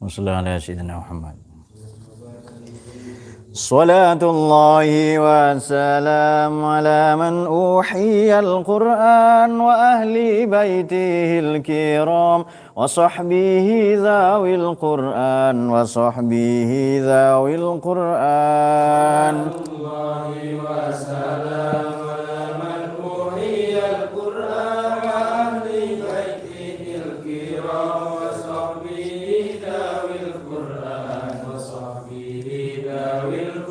Wassallallahu ala sayyidina Muhammad. Salatullahi wa salam ala man uhiyal Qur'an wa ahli baitihil kiram wa sahbihi zawil Qur'an wa sahbihi zawil Qur'an. Salatullahi wa salam ala man uhiyal Qur'an wa ahli baitihil kiram wa sahbihi zawil Qur'an wa sahbihi zawil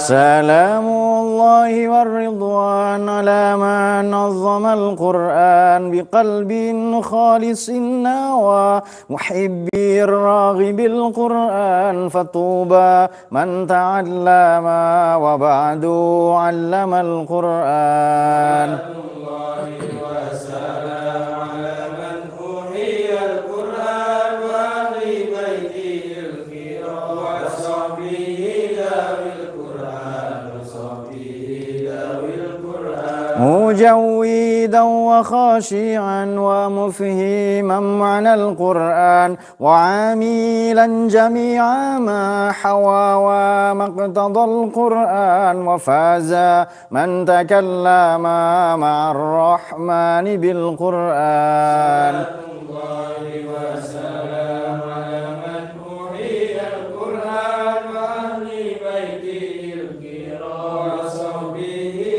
سلام الله والرضوان على من نظم القرآن بقلب خالص نوى محبي الراغب القرآن فطوبى من تعلم وبعد علم القرآن. مجودا وخاشعا ومفهما معنى القرآن وعاملا جميع ما حوى وما اقتضى القرآن وفاز من تكلم مع الرحمن بالقرآن.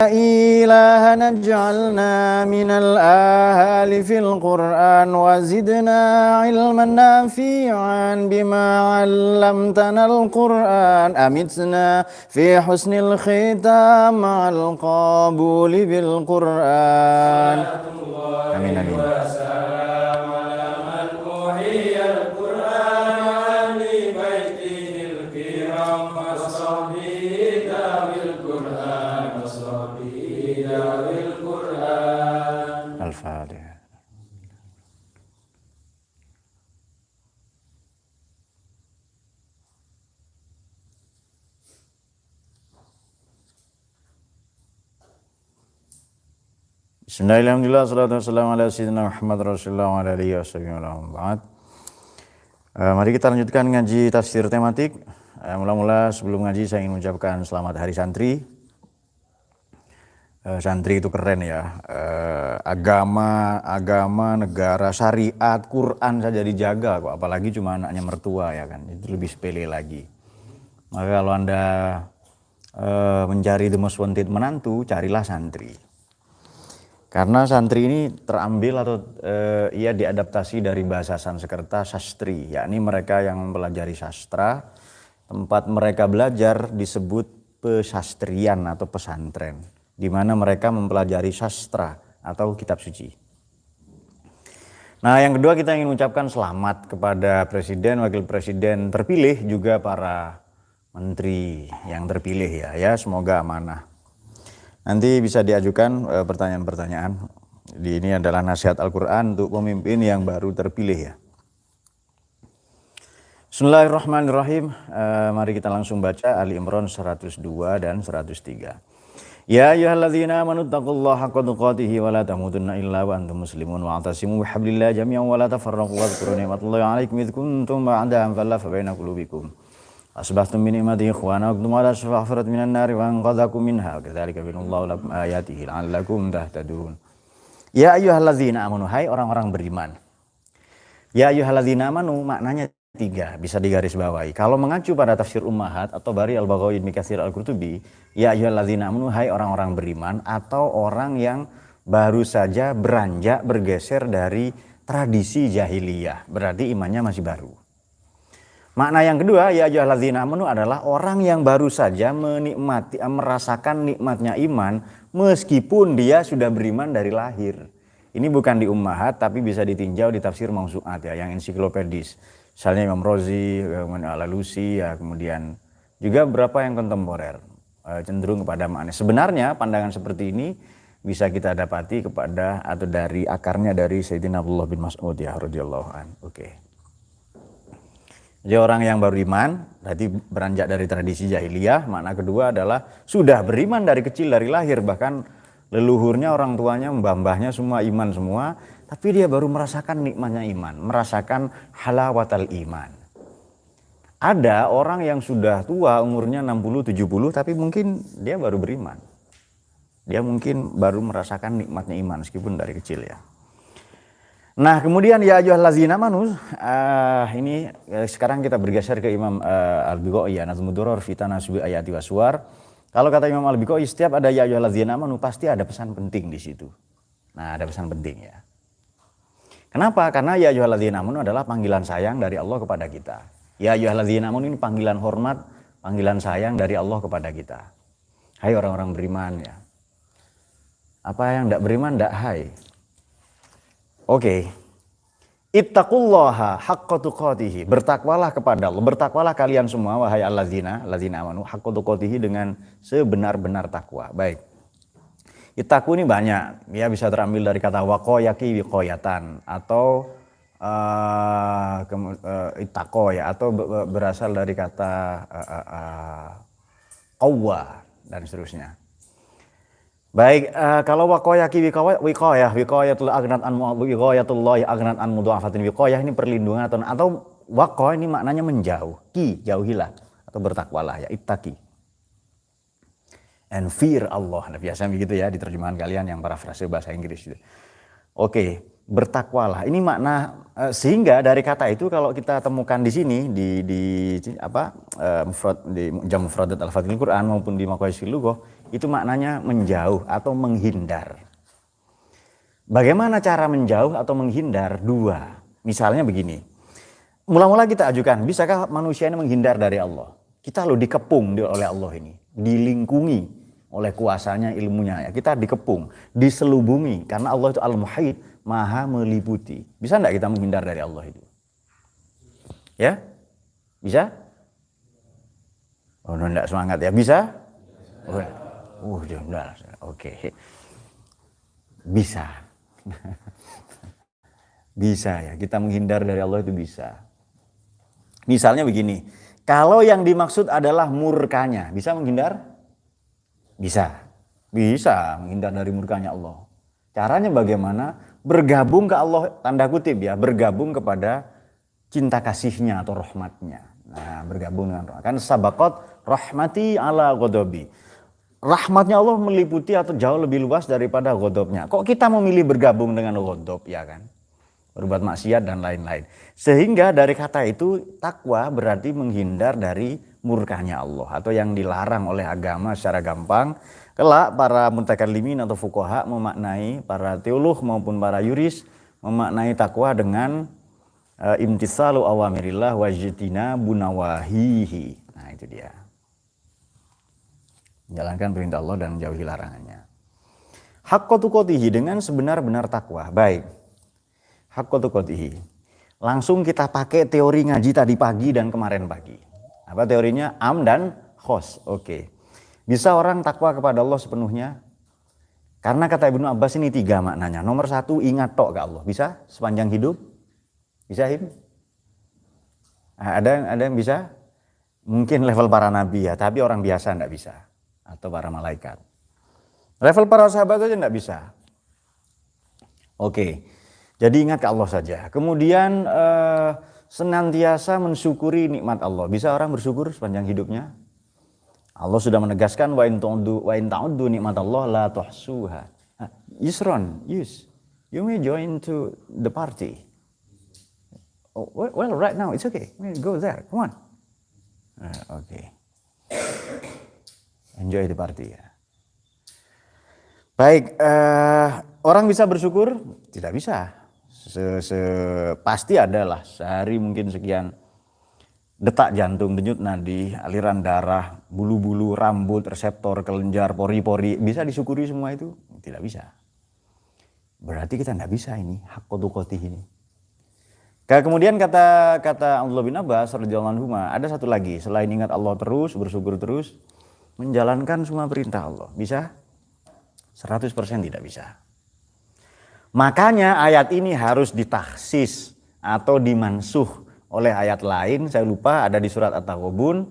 إلهنا اجعلنا من الآهال في القرآن وزدنا علما نافعا بما علمتنا القرآن أمتنا في حسن الختام مع القبول بالقرآن. آمين آمين. Al-Fatihah. Bismillahirrahmanirrahim. Salatu wassalamu ala sayyidina Muhammad Rasulullah wa ala alihi wasallam. Mari kita lanjutkan ngaji tafsir tematik. Mula-mula sebelum ngaji saya ingin mengucapkan selamat Hari Santri. Santri itu keren ya, agama, negara, syariat, Quran saja dijaga kok, apalagi cuma anaknya mertua ya kan, itu lebih sepele lagi. Maka kalau Anda mencari the most wanted menantu, carilah santri. Karena santri ini terambil atau ia diadaptasi dari bahasa Sanskerta sastri, yakni mereka yang mempelajari sastra, tempat mereka belajar disebut pesastrian atau pesantren, di mana mereka mempelajari sastra atau kitab suci. Nah, yang kedua kita ingin mengucapkan selamat kepada Presiden, Wakil Presiden terpilih, juga para menteri yang terpilih ya, semoga amanah. Nanti bisa diajukan pertanyaan-pertanyaan. Ini adalah nasihat Al-Quran untuk pemimpin yang baru terpilih ya. Bismillahirrahmanirrahim. Mari kita langsung baca Ali Imran 102 dan 103. Ya ayyuhalladzina amanu taqullaha haqqa tuqatih wa la tamutunna illa wa antum muslimun wa atasimu bihablillahi jami'an wa la tafarraqu wa dzkuru ni'matallahi 'alaikum id kuntum ba'da fallafa baina qulubikum asbahtum bi ni'matihi ikhwana wa kuntum ala shafa hufrat minan nari wa anqadhakum minha kadzalika binallahu lakum ayatihi la'allakum tahtadun. Ya ayyuhalladzina amanu, hai orang-orang beriman. Ya ayyuhalladzina amanu maknanya 3, bisa digarisbawahi. Kalau mengacu pada tafsir Ummahat atau Bari Al-Baghawi Ibnu Katsir Al-Qurtubi, ya ayyuhalladzina amanu, hai orang-orang beriman, atau orang yang baru saja beranjak bergeser dari tradisi jahiliyah, berarti imannya masih baru. Makna yang kedua, ya ayyuhalladzina amanu adalah orang yang baru saja merasakan nikmatnya iman meskipun dia sudah beriman dari lahir. Ini bukan di Ummahat tapi bisa ditinjau di tafsir Mausu'at ya, yang ensiklopedis. Misalnya Imam Razi, Al-Alusi, ya, kemudian juga beberapa yang kontemporer cenderung kepada makna. Sebenarnya pandangan seperti ini bisa kita dapati kepada atau dari akarnya dari Sayyidina Abdullah bin Mas'ud ya radhiyallahu an. Oke. Jadi orang yang baru iman berarti beranjak dari tradisi jahiliyah. Makna kedua adalah sudah beriman dari kecil, dari lahir, bahkan leluhurnya, orang tuanya, mbah-mbahnya semua iman semua. Tapi dia baru merasakan nikmatnya iman, merasakan halawatal iman. Ada orang yang sudah tua umurnya 60, 70 tapi mungkin dia baru beriman. Dia mungkin baru merasakan nikmatnya iman meskipun dari kecil ya. Nah kemudian ya ayyuhallazina amanu, ini sekarang kita bergeser ke Imam Al-Biqai ya, Nazmud Durrar fi Tanasubi Ayati Waswar. Kalau kata Imam Al-Biqai, setiap ada ya ayyuhallazina amanu pasti ada pesan penting di situ. Nah ada pesan penting ya. Kenapa? Karena ya ayyuhallazina amanu adalah panggilan sayang dari Allah kepada kita. Ya ayyuhallazina amanu ini panggilan hormat, panggilan sayang dari Allah kepada kita. Hai orang-orang beriman ya. Apa yang tidak beriman tidak hai. Oke. Ittaqullaha haqqa tuqatih. Bertakwalah kepada Allah. Bertakwalah kalian semua wahai allazina amanu haqqa tuqatih dengan sebenar-benar takwa. Baik. Ittaqu ini banyak. Ya bisa terambil dari kata waqayaki wiqayatan atau ittaqo ya, atau berasal dari kata qawwa dan seterusnya. Baik, kalau waqayaki wiqayatul aghnat an wiqayatullahi aghnat an mudha'afatin wiqayah ini perlindungan atau waqa ini maknanya menjauh, jauhilah atau bertakwalah ya, ittaqi. And fear Allah. Nah, biasanya begitu ya di terjemahan kalian yang parafrase bahasa Inggris itu. Oke, bertakwalah. Ini makna sehingga dari kata itu kalau kita temukan di sini di jam mufradat al-fathil Quran maupun di maqayisil lughah itu maknanya menjauh atau menghindar. Bagaimana cara menjauh atau menghindar? Dua. Misalnya begini. Mula-mula kita ajukan, bisakah manusia ini menghindar dari Allah? Kita loh dikepung oleh Allah ini, dilingkungi oleh kuasanya, ilmunya ya. Kita dikepung, diselubungi karena Allah itu Al-Muhit, Maha meliputi. Bisa enggak kita menghindar dari Allah itu? Ya? Bisa? Oh, enggak semangat ya. Bisa? Enggak. Oke. Bisa. Bisa ya, kita menghindar dari Allah itu bisa. Misalnya begini, kalau yang dimaksud adalah murkanya, bisa menghindar? Bisa menghindar dari murkanya Allah. Caranya bagaimana? Bergabung ke Allah, tanda kutip ya, bergabung kepada cinta kasihnya atau rahmatnya. Nah, bergabung dengan rahmat. Kan sabaqat rahmati ala ghadabi. Rahmatnya Allah meliputi atau jauh lebih luas daripada ghadabnya. Kok kita memilih bergabung dengan ghadab ya kan? Berbuat maksiat dan lain-lain. Sehingga dari kata itu takwa berarti menghindar dari murkanya Allah atau yang dilarang oleh agama secara gampang. Kelak para mutakallimin atau fuqaha memaknai, para teolog maupun para yuris memaknai takwa dengan imtisalu awamirillah wajtinabun nawahihi. Nah itu dia. Menjalankan perintah Allah dan menjauhi larangannya. Haqqa tuqatihi dengan sebenar-benar takwa. Baik. Haqqa tuqatihi. Langsung kita pakai teori ngaji tadi pagi dan kemarin pagi. Apa teorinya? Am dan khos. Oke. Bisa orang takwa kepada Allah sepenuhnya? Karena kata Ibnu Abbas ini 3 maknanya. Nomor 1, ingat tok ke Allah. Bisa sepanjang hidup? Bisa Him? Ada yang bisa? Mungkin level para nabi ya, tapi orang biasa enggak bisa. Atau para malaikat. Level para sahabat saja enggak bisa. Oke. Jadi ingat ke Allah saja. Kemudian senantiasa mensyukuri nikmat Allah. Bisa orang bersyukur sepanjang hidupnya? Allah sudah menegaskan wa in ta'uddu nikmatallah la tuhsuha. Yusron, you may join to the party. Oh, well, right now it's okay. Go there. Come on. Okay. Enjoy the party ya. Baik, orang bisa bersyukur? Tidak bisa. Pasti adalah sehari mungkin sekian detak jantung, denyut nadi, aliran darah, bulu-bulu, rambut, reseptor, kelenjar, pori-pori, bisa disyukuri semua itu? Tidak bisa. Berarti kita tidak bisa ini, haqqa tuqatih ini. Kemudian kata Abdullah bin Abbas radhiyallahu anhu, ada satu lagi, selain ingat Allah terus, bersyukur terus, menjalankan semua perintah Allah. Bisa? 100% tidak bisa. Makanya ayat ini harus ditakhsis atau dimansuh oleh ayat lain, saya lupa ada di surat At-Taghabun.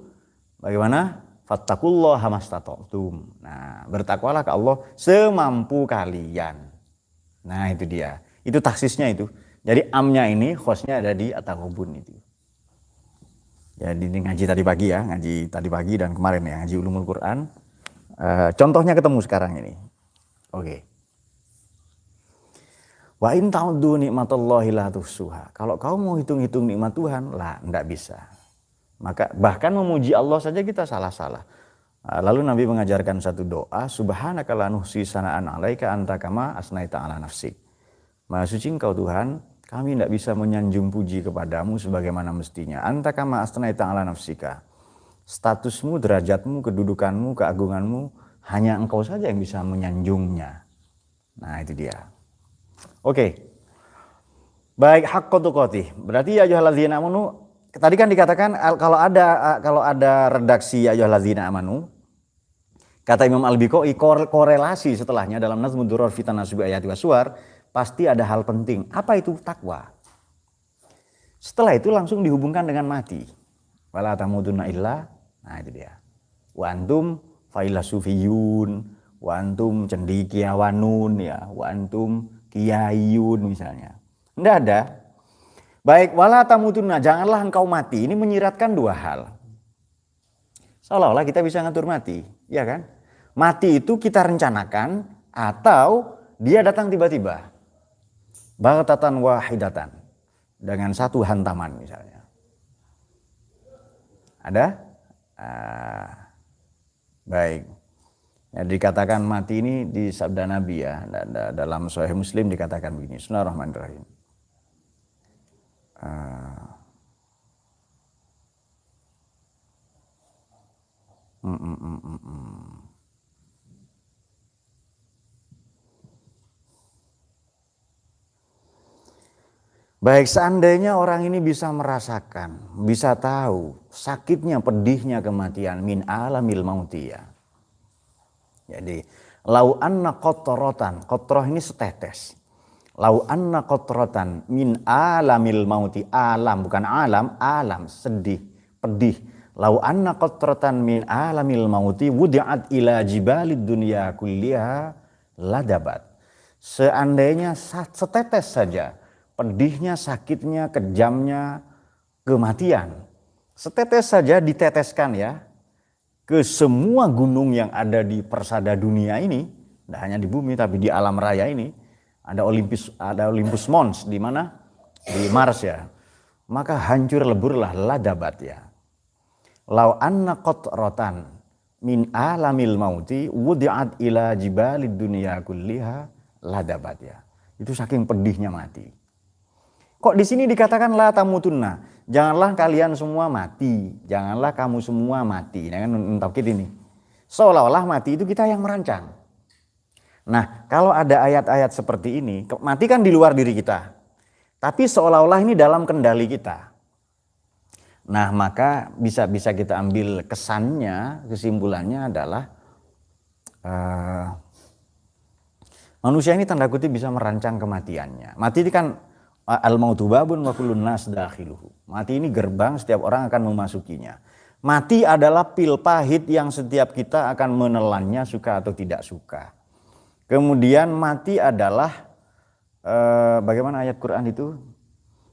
Bagaimana? Fattaqullaha mastata'tum. Nah, bertakwalah ke Allah semampu kalian. Nah, itu dia. Itu taksisnya itu. Jadi amnya ini khosnya ada di At-Taghabun itu. Jadi ini ngaji tadi pagi ya, ngaji tadi pagi dan kemarin ya, ngaji Ulumul Quran. Contohnya ketemu sekarang ini. Oke. Wa in ta'uddu nikmatallahi la tuhsuha. Kalau kau mau hitung-hitung nikmat Tuhan, lah enggak bisa. Maka bahkan memuji Allah saja kita salah-salah. Lalu Nabi mengajarkan satu doa, subhanaka la nuhsi sana'an 'alaika anta kama asnaita 'ala nafsik. Maha suci Engkau Tuhan, kami tidak bisa menyanjung puji kepadamu sebagaimana mestinya. Anta kama asnaita 'ala nafsika. Statusmu, derajatmu, kedudukanmu, keagunganmu, hanya Engkau saja yang bisa menyanjungnya. Nah itu dia. Oke. Baik, haqqo tuqatih. Berarti ya ayyuhalladzina amanu, tadi kan dikatakan kalau ada redaksi ya ayyuhalladzina amanu, kata Imam Al-Biqai korelasi setelahnya dalam Nazmud Durar fi Tanasubi Ayati Wassuwar pasti ada hal penting. Apa itu takwa? Setelah itu langsung dihubungkan dengan mati. Wala tamutunna illa, nah itu dia. Wa antum failasufiyun, wa antum cendikiawanun ya, wa antum kiayun misalnya. Tidak ada. Baik, wala tamutunna, janganlah engkau mati. Ini menyiratkan dua hal. Seolah-olah kita bisa ngatur mati, ya kan? Mati itu kita rencanakan atau dia datang tiba-tiba. Baghtatan wahidatan, dengan satu hantaman misalnya. Ada? Baik. Ya, dikatakan mati ini di sabda Nabi ya, dalam Sahih Muslim dikatakan begini. Bismillahirrahmanirrahim. Baik, seandainya orang ini bisa merasakan, bisa tahu sakitnya, pedihnya kematian min alamil mauti ya. Jadi, lau anna qatratan, qatrah ini setetes. Lau anna qatratan min alamil mauti, alam bukan alam, alam sedih, pedih. Lau anna qatratan min alamil mauti wudi'at ila jibalid dunya kulliha ladabat. Seandainya setetes saja pedihnya, sakitnya, kejamnya kematian, setetes saja diteteskan ya ke semua gunung yang ada di persada dunia ini, tidak hanya di bumi tapi di alam raya ini, ada Olympus Mons di mana? Di Mars ya. Maka hancur leburlah ladabat ya. Lau anna qatratan min alamil mauti wudi'at ila jibalid dunya kulliha ladabat ya. Itu saking pedihnya mati. Kok di sini dikatakan la tamutunna, janganlah kalian semua mati, janganlah kamu semua mati. Nah kan taukid ini. Seolah-olah mati itu kita yang merancang. Nah, kalau ada ayat-ayat seperti ini, mati kan di luar diri kita. Tapi seolah-olah ini dalam kendali kita. Nah, maka bisa kita ambil kesannya, kesimpulannya adalah manusia ini tanda kutip bisa merancang kematiannya. Mati ini kan al-mautu babun wa kullun nas dakhiluhu. Mati ini gerbang, setiap orang akan memasukinya. Mati adalah pil pahit yang setiap kita akan menelannya suka atau tidak suka. Kemudian mati adalah bagaimana ayat Quran itu?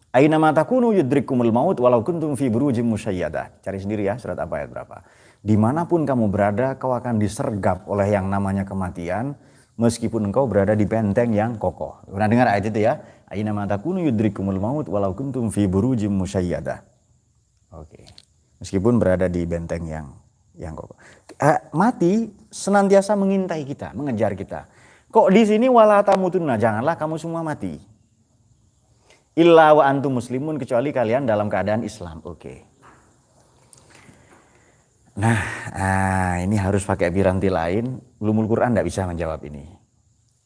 Aina ma takunu yudrikumul maut walau kuntum fi burujim musyayyadah. Cari sendiri ya, surat apa ayat berapa. Dimanapun kamu berada, kau akan disergap oleh yang namanya kematian, meskipun engkau berada di benteng yang kokoh. Pernah dengar ayat itu ya? Aina ma takunu yudrikumul maut walau kuntum fi burujim musyayyadah. Oke. Meskipun berada di benteng yang kokoh. Mati senantiasa mengintai kita, mengejar kita. Kok di sini wala tamutunna, janganlah kamu semua mati. Illa wa antum muslimun, kecuali kalian dalam keadaan Islam. Oke. Nah, ini harus pakai piranti lain. Ulumul Quran tidak bisa menjawab ini.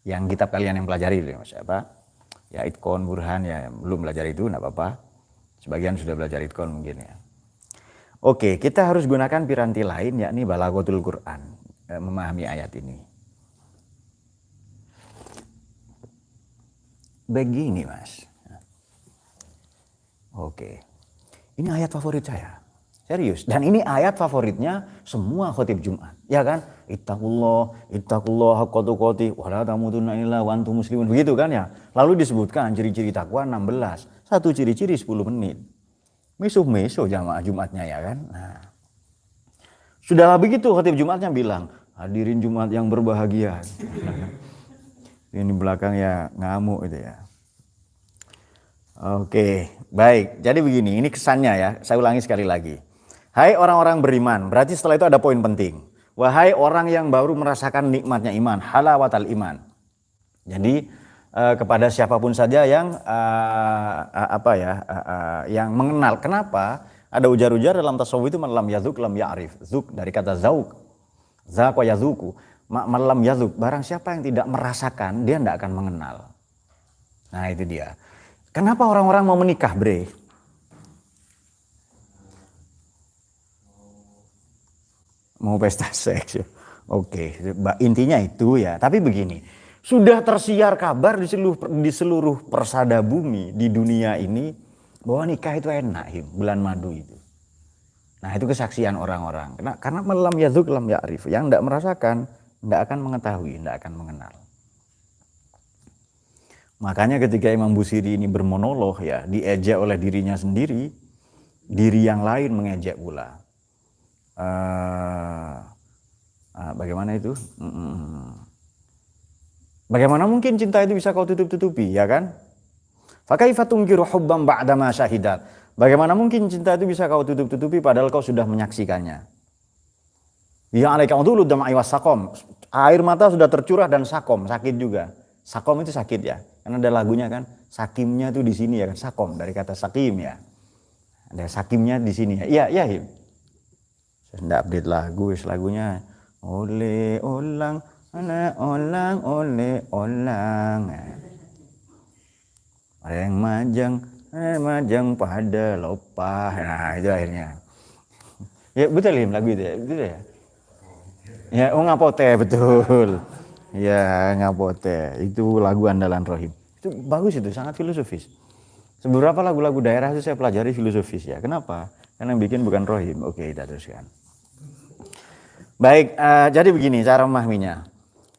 Yang kitab kalian yang pelajari itu siapa? Ya Itqon, Burhan ya belum belajar itu, tidak apa-apa. Sebagian sudah belajar Itqon mungkin ya. Oke, kita harus gunakan piranti lain yakni Balaghatul Quran, memahami ayat ini. Begini Mas. Oke. Ini ayat favorit saya. Serius. Dan ini ayat favoritnya semua khotib Jumat. Ya kan? Ittaqullah haqqa tuqatih wa la tamutunna illa wa antum muslimun. Begitu kan ya? Lalu disebutkan ciri-ciri takwa 16. Satu ciri-ciri 10 menit. Meso-meso jamaah Jumatnya ya kan. Nah, sudah begitu khatib Jumatnya bilang, hadirin Jumat yang berbahagia. Ini belakang ya ngamuk itu ya. Oke, baik. Jadi begini, ini kesannya ya. Saya ulangi sekali lagi. Hai orang-orang beriman, berarti setelah itu ada poin penting. Wahai orang yang baru merasakan nikmatnya iman, halawatal iman. Jadi kepada siapapun saja yang yang mengenal. Kenapa? Ada ujar-ujar dalam tasawuf itu malam yazuk lam ya'rif. Zuk dari kata zauk. Zaq wa yazuku. Malam yazuk. Barang siapa yang tidak merasakan, dia tidak akan mengenal. Nah itu dia. Kenapa orang-orang mau menikah, bre? Mau pesta seks ya. Oke, intinya itu ya. Tapi begini, sudah tersiar kabar di seluruh persada bumi di dunia ini bahwa nikah itu enak, bulan madu itu. Nah itu kesaksian orang-orang. Karena malam yazuk lam ya'rif. Yang tidak merasakan, tidak akan mengetahui, tidak akan mengenal. Makanya ketika Imam Busiri ini bermonolog ya, diejek oleh dirinya sendiri, diri yang lain mengejek pula. Bagaimana itu? Bagaimana mungkin cinta itu bisa kau tutup-tutupi, ya kan? Fakaifa tunkiru hubban ba'da ma syahidat. Bagaimana mungkin cinta itu bisa kau tutup-tutupi padahal kau sudah menyaksikannya? Ya alaika udhulu dam'i wasakom. Air mata sudah tercurah dan sakom, sakit juga. Sakom itu sakit ya. Karena ada lagunya kan, sakimnya tuh di sini ya kan, sakom dari kata sakim ya. Ada sakimnya di sini ya. Iya, Him. Saya tidak update lagunya. Oleh olang, oleh olang. Yang majang pada lopah. Nah itu akhirnya. Ya betul Him lagu itu ya. Betul ya. Ya ngapote betul. Ya ngapote. Itu lagu andalan Rohim. Itu bagus itu, sangat filosofis. Beberapa lagu-lagu daerah itu saya pelajari filosofis ya. Kenapa? Karena yang bikin bukan Rohim. Oke, kita teruskan. Baik, jadi begini cara memahaminya.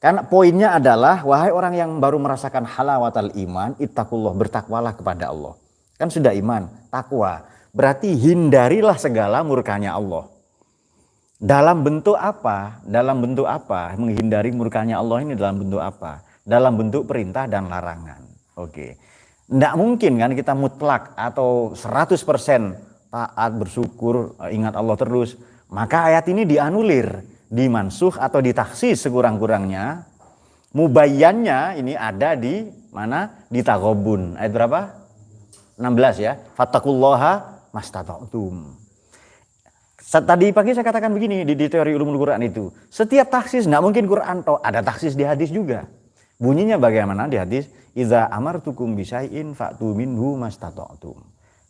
Karena poinnya adalah, wahai orang yang baru merasakan halawatal iman, ittaqullah, bertakwalah kepada Allah. Kan sudah iman, takwa. Berarti hindarilah segala murkanya Allah. Dalam bentuk apa? Dalam bentuk apa? Menghindari murkanya Allah ini dalam bentuk apa? Dalam bentuk perintah dan larangan. Oke. Tidak mungkin kan kita mutlak atau 100% taat, bersyukur, ingat Allah terus. Maka ayat ini dianulir, dimansuh atau ditaksis sekurang-kurangnya. Mubayyannya ini ada di mana? Di Taghabun. Ayat berapa? 16 ya. Fattaqullaha mastata'tum. Tadi pagi saya katakan begini di teori ulumul Quran itu. Setiap taksis, tidak mungkin Quran toh, ada taksis di hadis juga. Bunyinya bagaimana di hadis? Iza amartukum bisyai'in fa'tu minhu mastata'tum.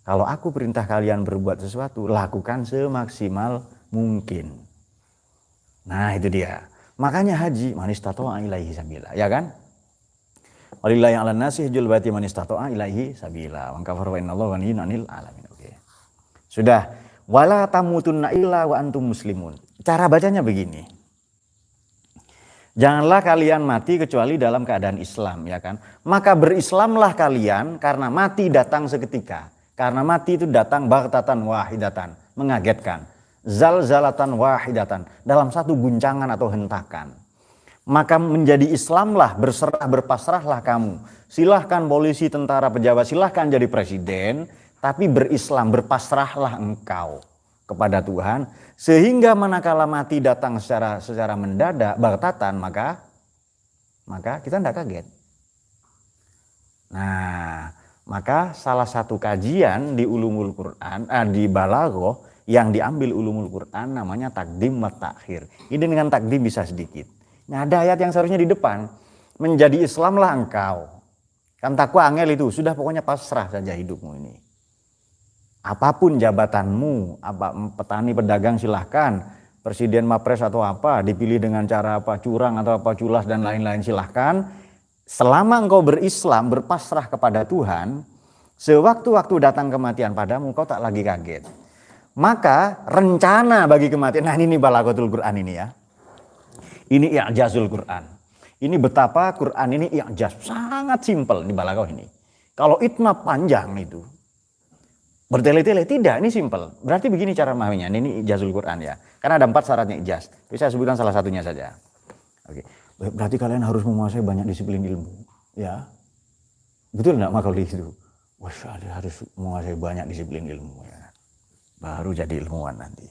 Kalau aku perintah kalian berbuat sesuatu, lakukan semaksimal mungkin. Nah itu dia. Makanya haji man istata'a ilaihi sabila, ya kan? Walillahi 'alan nasi hajjul baiti man istata'a ilaihi sabila. Wa kafara wa innallaha ghaniyyun 'anil 'alamin. Oke. Sudah. Wala tamutunna illa wa antum muslimun. Cara bacanya begini. Janganlah kalian mati kecuali dalam keadaan Islam, ya kan? Maka berislamlah kalian karena mati datang seketika. Karena mati itu datang baghtatan wahidatan, mengagetkan. Zalzalatan wahidatan, dalam satu guncangan atau hentakan. Maka menjadi Islamlah, berserah berpasrahlah kamu. Silahkan polisi, tentara, pejabat, silahkan jadi presiden. Tapi berislam, berpasrahlah engkau kepada Tuhan. Sehingga manakala mati datang secara mendadak, baghtatan, maka kita tidak kaget. Nah, maka salah satu kajian di ulumul Quran, di Balaghah yang diambil ulumul Quran namanya takdim wa takhir. Ini dengan takdim bisa sedikit. Nah, ada ayat yang seharusnya di depan. Menjadi Islamlah engkau. Kan takwa angel itu, sudah pokoknya pasrah saja hidupmu ini. Apapun jabatanmu, petani pedagang silahkan, presiden mapres atau apa, dipilih dengan cara apa, curang atau apa, culas dan lain-lain silahkan. Selama engkau berislam, berpasrah kepada Tuhan, sewaktu-waktu datang kematian padamu, kau tak lagi kaget. Maka rencana bagi kematian, nah ini Balaghatul Quran ini ya. Ini i'jazul Quran. Ini betapa Quran ini i'jaz, sangat simpel di Balaghah ini. Kalau itma panjang itu. bertele-tele. Tidak, ini simpel. Berarti begini cara memahaminya. Ini ijazul Quran ya. Karena ada 4 syaratnya ijaz. Bisa saya sebutkan salah satunya saja. Oke. Berarti kalian harus menguasai banyak disiplin ilmu. Ya. Betul enggak Mas Khalid itu? Wah, harus menguasai banyak disiplin ilmu ya. Baru jadi ilmuwan nanti.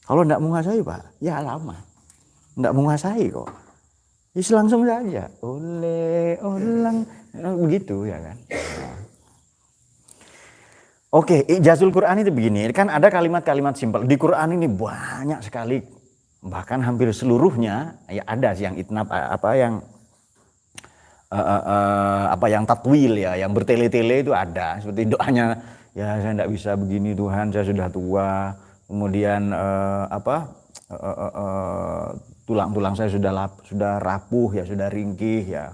Kalau enggak menguasai Pak, ya lama. Enggak menguasai kok. Langsung saja. Ulang. Begitu ya kan. Oke, ijazul Quran itu begini, kan ada kalimat-kalimat simpel. Di Quran ini banyak sekali, bahkan hampir seluruhnya ya ada yang itnab apa yang tatwil ya, yang bertele-tele itu ada. Seperti doanya, ya saya tidak bisa begini Tuhan, saya sudah tua. Kemudian tulang-tulang saya sudah rapuh ya, sudah ringkih ya.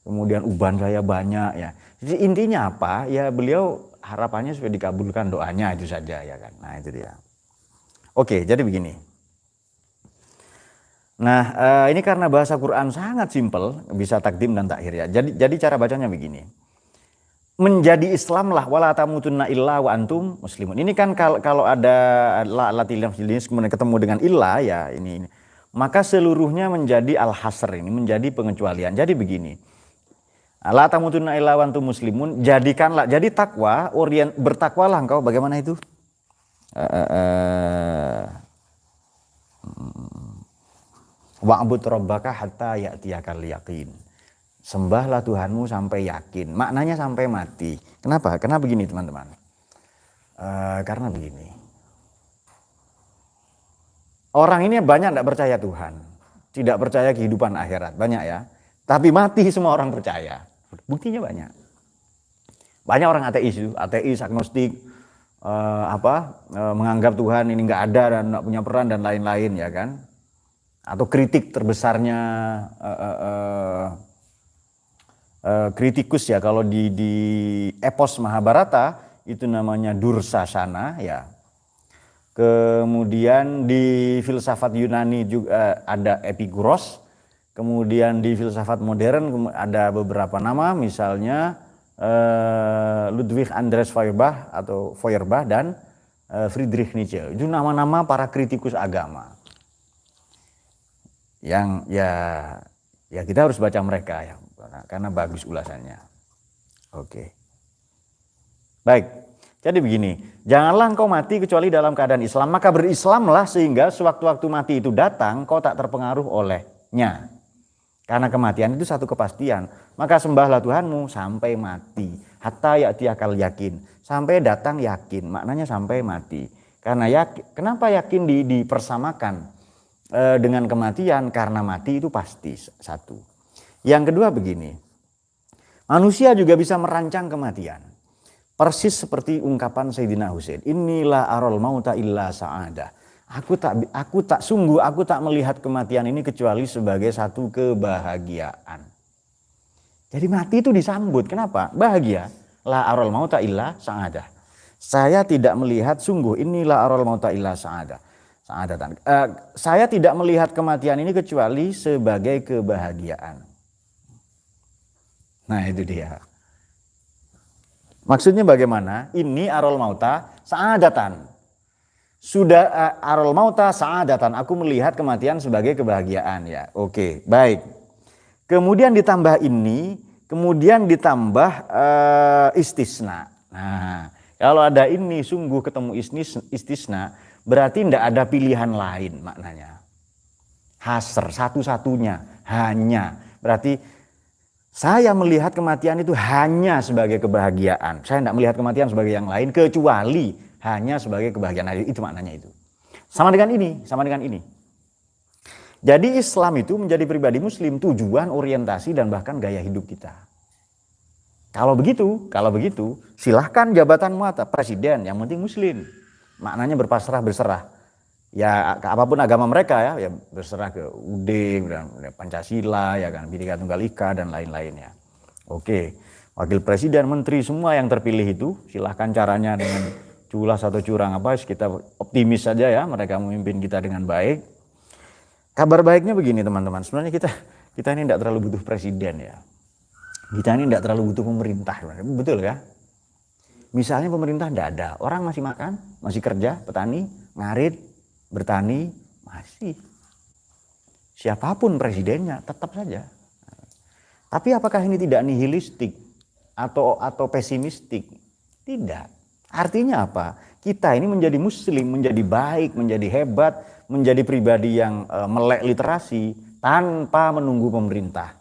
Kemudian uban saya banyak ya. Jadi intinya apa? Ya beliau harapannya supaya dikabulkan doanya itu saja ya kan. Nah itu dia. Oke, jadi begini. Nah ini karena bahasa Quran sangat simpel, bisa takdim dan takhir ya. Jadi cara bacanya begini. Menjadi Islam lah wala tamutunna illa wa antum muslimun. Ini kan kalau ada latihan jenis kemudian ketemu dengan illa ya ini. Maka seluruhnya menjadi al-hasr ini, menjadi pengecualian. Jadi begini. La tamutunna illa wa antum muslimun, jadikanlah, jadi takwa, bertakwalah engkau, bagaimana itu? Wa'bud rabbaka hatta ya'tiyakal yaqin. Sembahlah Tuhanmu sampai yakin, maknanya sampai mati. Kenapa? Karena begini teman-teman. Karena begini. Orang ini banyak tidak percaya Tuhan, tidak percaya kehidupan akhirat, banyak ya. Tapi mati semua orang percaya. Buktinya banyak. Banyak orang ateis, agnostik, menganggap Tuhan ini nggak ada dan nggak punya peran dan lain-lain ya kan. Atau kritik terbesarnya kritikus ya kalau di epos Mahabharata itu namanya Dursasana ya. Kemudian di filsafat Yunani juga ada Epikuros. Kemudian di filsafat modern ada beberapa nama, misalnya Ludwig Andreas Feuerbach dan Friedrich Nietzsche. Itu nama-nama para kritikus agama. Yang ya kita harus baca mereka ya, karena bagus ulasannya. Oke. Baik. Jadi begini, janganlah engkau mati kecuali dalam keadaan Islam, maka berislamlah sehingga sewaktu-waktu mati itu datang kau tak terpengaruh olehnya. Karena kematian itu satu kepastian, maka sembahlah Tuhanmu sampai mati. Hatta ya'tiyakal yakin, sampai datang yakin, maknanya sampai mati. Karena yakin, kenapa yakin dipersamakan dengan kematian? Karena mati itu pasti satu. Yang kedua begini, manusia juga bisa merancang kematian. Persis seperti ungkapan Sayyidina Husain, inilah arol mauta illa sa'adah. Aku tak melihat kematian ini kecuali sebagai satu kebahagiaan. Jadi mati itu disambut, kenapa? Bahagia. La arol mauta illa sa'adah. Saya tidak melihat sungguh inilah arol mauta illa sa'adah. Saya tidak melihat kematian ini kecuali sebagai kebahagiaan. Nah itu dia. Maksudnya bagaimana? Ini arol mauta sa'adatan. Sudah arol mauta sa'adatan, aku melihat kematian sebagai kebahagiaan ya. Oke, baik. Kemudian ditambah ini, kemudian ditambah istisna. Nah, kalau ada ini sungguh ketemu istisna, berarti tidak ada pilihan lain maknanya. Hasr, satu-satunya, hanya. Berarti saya melihat kematian itu hanya sebagai kebahagiaan. Saya tidak melihat kematian sebagai yang lain kecuali hanya sebagai kebahagiaan. Itu maknanya itu. Sama dengan ini. Jadi Islam itu menjadi pribadi muslim tujuan, orientasi dan bahkan gaya hidup kita. Kalau begitu, silahkan jabatanmu atas presiden, yang penting muslim. Maknanya berpasrah berserah. Ya apapun agama mereka ya berserah ke UUD, Pancasila ya kan, Bhinneka Tunggal Ika dan lain-lainnya. Oke, wakil presiden, menteri semua yang terpilih itu silahkan caranya dengan culas atau curang apa, kita optimis saja ya mereka memimpin kita dengan baik. Kabar baiknya begini teman-teman, sebenarnya kita ini tidak terlalu butuh presiden ya. Kita ini tidak terlalu butuh pemerintah, betul ya? Misalnya pemerintah tidak ada, orang masih makan, masih kerja, petani, ngarit, bertani, masih. Siapapun presidennya, tetap saja. Tapi apakah ini tidak nihilistik atau pesimistik? Tidak. Artinya apa? Kita ini menjadi muslim, menjadi baik, menjadi hebat, menjadi pribadi yang melek literasi tanpa menunggu pemerintah.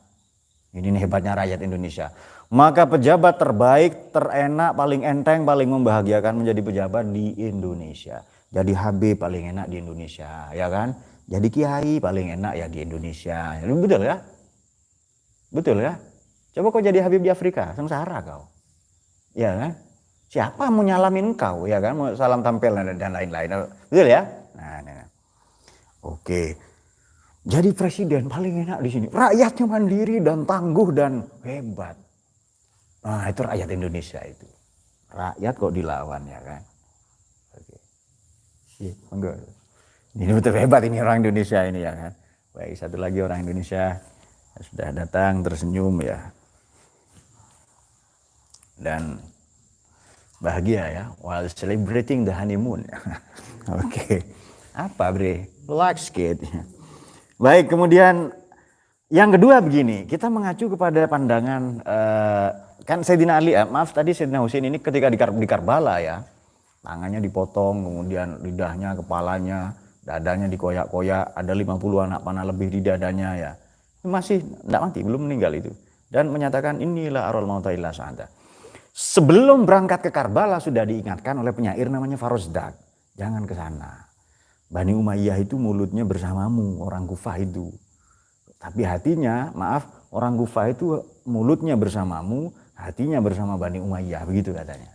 Ini hebatnya rakyat Indonesia. Maka pejabat terbaik, terenak, paling enteng, paling membahagiakan menjadi pejabat di Indonesia. Jadi Habib paling enak di Indonesia, ya kan? Jadi Kiai paling enak ya di Indonesia. Betul ya? Betul ya? Coba kau jadi Habib di Afrika, sengsara kau. Ya kan? Siapa mau nyalamin kau, ya kan? Mau salam tampil dan lain-lain. Betul ya? Nah. Oke. Jadi presiden paling enak di sini. Rakyatnya mandiri dan tangguh dan hebat. Nah, itu rakyat Indonesia itu. Rakyat kok dilawan, ya kan? Oke. Enggak. Ini betul hebat ini orang Indonesia ini, ya kan? Baik, satu lagi orang Indonesia sudah datang tersenyum ya. Dan bahagia ya while celebrating the honeymoon. Oke. Apa, Bre? Relax kid. Baik, kemudian yang kedua begini, kita mengacu kepada pandangan kan Sayyidina Ali, maaf tadi Sayyidina Husain ini ketika di Karbala ya, tangannya dipotong, kemudian lidahnya, kepalanya, dadanya dikoyak-koyak, ada 50 anak panah lebih di dadanya ya. Masih tidak mati, belum meninggal itu. Dan menyatakan inilah arul mauta illa sa'ada. Sebelum berangkat ke Karbala sudah diingatkan oleh penyair namanya Farosdak, jangan ke sana. Bani Umayyah itu mulutnya bersamamu, orang Kufah itu. Tapi hatinya, maaf, orang Kufah itu mulutnya bersamamu, hatinya bersama Bani Umayyah, begitu katanya.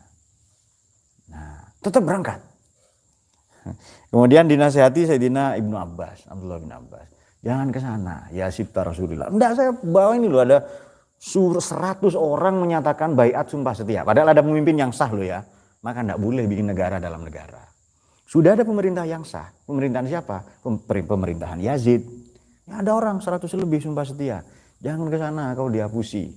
Nah, tetap berangkat. Kemudian dinasihati Sayyidina Ibnu Abbas, Abdullah bin Abbas. Jangan ke sana, ya sibta Rasulullah. Enggak, saya bawa ini loh, ada 100 orang menyatakan baiat sumpah setia. Padahal ada pemimpin yang sah loh ya. Maka enggak boleh bikin negara dalam negara. Sudah ada pemerintah yang sah. Pemerintahan siapa? Pemerintahan Yazid. Ya, ada orang 100 lebih sumpah setia. Jangan ke sana, kau dihapusi.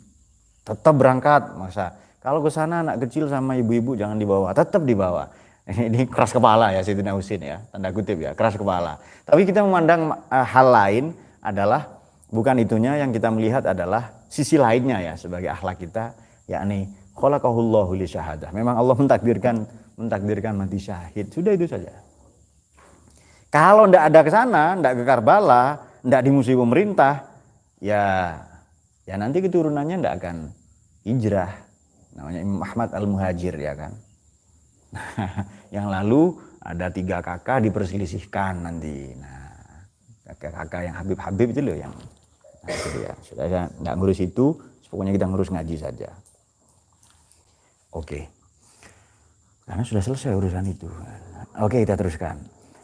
Tetap berangkat, masa. Kalau ke sana anak kecil sama ibu-ibu jangan dibawa, tetap dibawa. Ini keras kepala ya Sayyidina Husain ya, tanda kutip ya, keras kepala. Tapi kita memandang hal lain adalah, bukan itunya, yang kita melihat adalah sisi lainnya ya sebagai akhlak kita, yakni khalaqahullahu li syahadah. Memang Allah mentakdirkan mati syahid, sudah itu saja. Kalau ndak ada ke sana, ndak ke Karbala, ndak dimusuhi pemerintah, ya nanti keturunannya ndak akan hijrah. Namanya Imam Ahmad Al-Muhajir ya kan. Yang lalu ada 3 kakak diperselisihkan nanti. Nah, kakak-kakak yang Habib-Habib itu loh yang itu ya. Sudah nggak ngurus itu, pokoknya kita ngurus ngaji saja. Oke. Karena sudah selesai urusan itu. Oke, kita teruskan.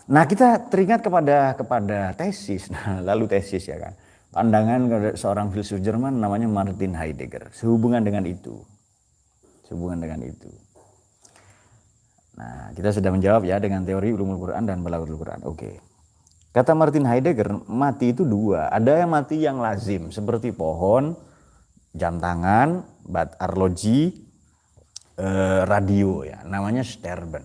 Nah, kita teringat kepada tesis. Nah, lalu tesis ya kan. Pandangan seorang filsuf Jerman namanya Martin Heidegger. Sehubungan dengan itu. Nah, kita sudah menjawab ya dengan teori ulumul Quran dan balaghatul Quran. Oke. Kata Martin Heidegger, mati itu 2. Ada yang mati yang lazim seperti pohon, jam tangan, bat arloji, radio ya. Namanya sterben.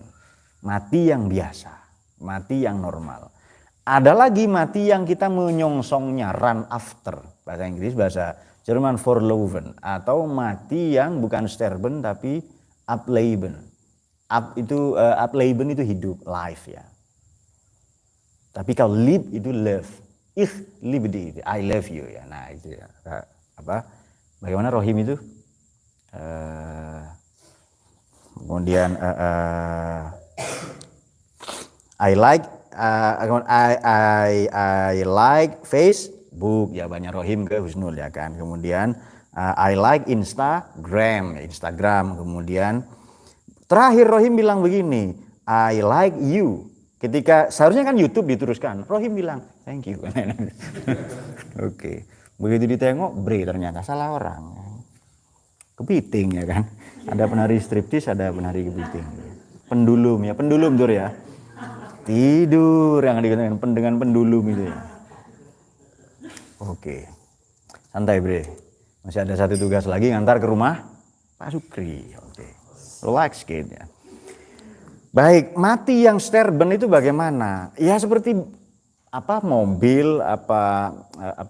Mati yang biasa, mati yang normal. Ada lagi mati yang kita menyongsongnya, run after. Bahasa Inggris, bahasa Jerman Vorlaufen, atau mati yang bukan sterben tapi ableben. Ableben itu hidup, life ya. Tapi kalau live itu love. Ich liebe dich, I love you ya. Nah, itu ya. Apa? Bagaimana Rohim itu? Kemudian I like Facebook ya, banyak Rohim ke Husnul ya kan. Kemudian I like Instagram. Kemudian terakhir Rohim bilang begini, I like you. Ketika seharusnya kan YouTube diteruskan, Rohim bilang thank you. Oke. Begitu ditengok, Bre ternyata salah orang. Kepiting ya kan. Ada penari striptis, ada penari kepiting. Pendulum tuh ya. Tidur yang dikatakan dengan pendulum itu ya. Oke. Santai Bre. Masih ada satu tugas lagi, ngantar ke rumah Pak Sukri. Oke. Relax gitu ya. Baik, mati yang sterben itu bagaimana? Ya seperti mobil,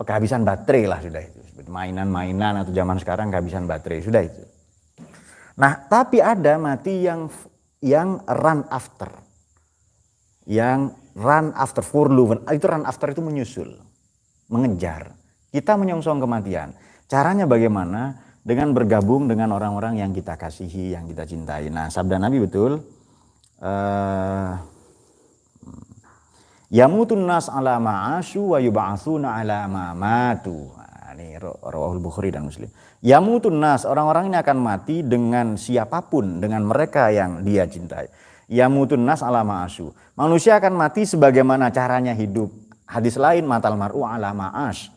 kehabisan baterai lah sudah itu. Seperti mainan-mainan atau zaman sekarang kehabisan baterai sudah itu. Nah, tapi ada mati yang run after. Yang run after vorluven, itu run after itu menyusul, mengejar. Kita menyongsong kematian. Caranya bagaimana? Dengan bergabung dengan orang-orang yang kita kasihi, yang kita cintai. Nah, sabda Nabi betul. Yamutun nas ala ma'asyu wa yub'atsuna ala ma matu. Ini rawahul Bukhari dan Muslim. Yamutun nas, orang-orang ini akan mati dengan siapapun, dengan mereka yang dia cintai. Yamutun nas ala ma'asyu. Manusia akan mati sebagaimana caranya hidup. Hadis lain matal mar'u ala ma'ash.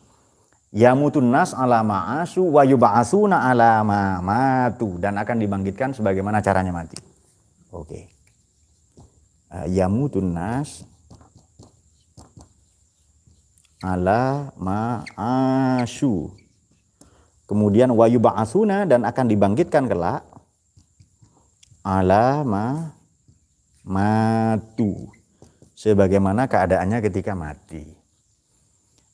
Yamutun nas ala ma'asyu wa yub'atsuna ala ma matu, dan akan dibangkitkan sebagaimana caranya mati. Oke. Yamutun nas ala ma'asyu. Kemudian wa yub'atsuna, dan akan dibangkitkan kelak ala ma matu, sebagaimana keadaannya ketika mati.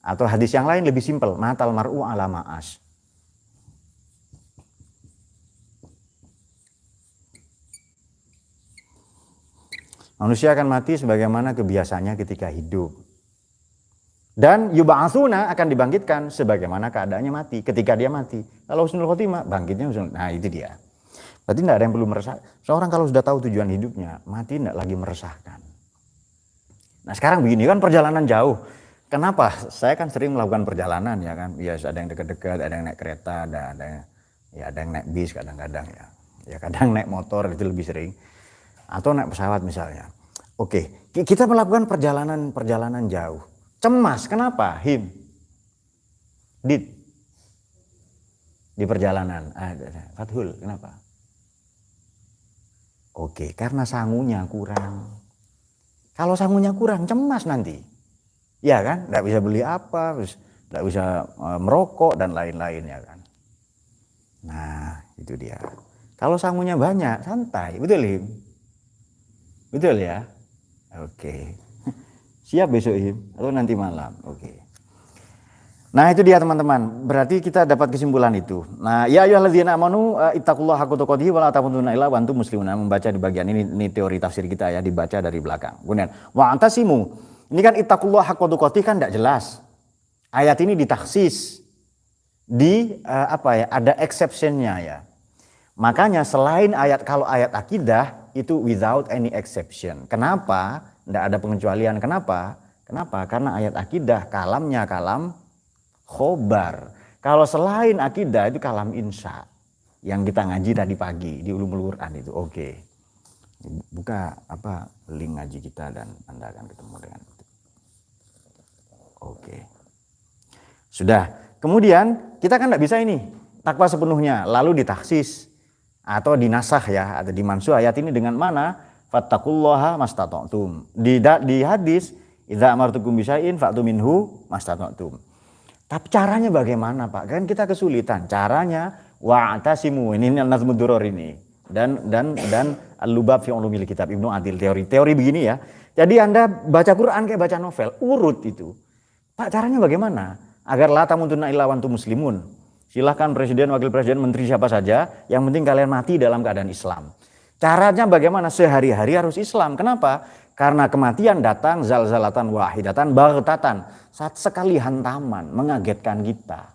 Atau hadis yang lain lebih simpel, matal mar'u ala ma'as. Manusia akan mati sebagaimana kebiasaannya ketika hidup. Dan yub'atsuna, akan dibangkitkan sebagaimana keadaannya mati, ketika dia mati. Kalau husnul khotimah, bangkitnya husnul. Nah, itu dia. Berarti tidak ada yang perlu meresah. Seorang kalau sudah tahu tujuan hidupnya, mati tidak lagi meresahkan. Nah, sekarang begini kan, perjalanan jauh. Kenapa? Saya kan sering melakukan perjalanan ya kan. Ya, ada yang dekat-dekat, ada yang naik kereta, ada yang naik bis kadang-kadang ya. Ya kadang naik motor, itu lebih sering. Atau naik pesawat misalnya. Oke, kita melakukan perjalanan jauh. Cemas, kenapa? Di perjalanan. Fathul, kenapa? Oke, karena sangunya kurang. Kalau sangunya kurang, cemas nanti. Ya kan? Nggak bisa beli apa, terus nggak bisa merokok dan lain-lain ya kan. Nah, itu dia. Kalau sangunya banyak, santai. Betul, Him? Betul ya? Oke. Siap besok, Him? Atau nanti malam? Oke. Nah, itu dia teman-teman. Berarti kita dapat kesimpulan itu. Nah, ya ayyuhalladzina amanu ittaqullaha haqqa tuqatih wa la tamutunna illa wa antum muslimun. Membaca di bagian ini teori tafsir kita ya, dibaca dari belakang. Kemudian wa'tasimu. Ini kan ittaqullaha haqqa tuqatih kan enggak jelas. Ayat ini ditaksis. Ada exception-nya ya. Makanya selain kalau ayat akidah itu without any exception. Kenapa? Tidak ada pengecualian. Kenapa? Karena ayat akidah kalamnya kalam khobar. Kalau selain akidah itu kalam insya. Yang kita ngaji tadi pagi di Ulumul Quran itu. Oke. Buka link ngaji kita dan Anda akan ketemu dengan itu. Oke. Sudah. Kemudian kita kan tidak bisa ini takwa sepenuhnya lalu ditaksis atau dinasah ya, atau dimansuh ayat ini dengan mana? Fattaqullaha mastata'tum. Di hadis idza amartukum bisyai'in fa'tu minhu mastata'tum. Tapi caranya bagaimana, Pak? Kan kita kesulitan. Caranya wa'tasimu. Ini Nazmud Duror ini. Dan Al-Lubab fi Ulumil Kitab Ibnu Adil, teori begini ya. Jadi Anda baca Quran kayak baca novel, urut itu. Pak, caranya bagaimana? Agar la tamutunna illa wa antum muslimun. Silahkan presiden, wakil presiden, menteri siapa saja, yang penting kalian mati dalam keadaan Islam. Caranya bagaimana? Sehari-hari harus Islam. Kenapa? Karena kematian datang zalzalatan wahidatan baghtatan, saat sekali hantaman, mengagetkan kita.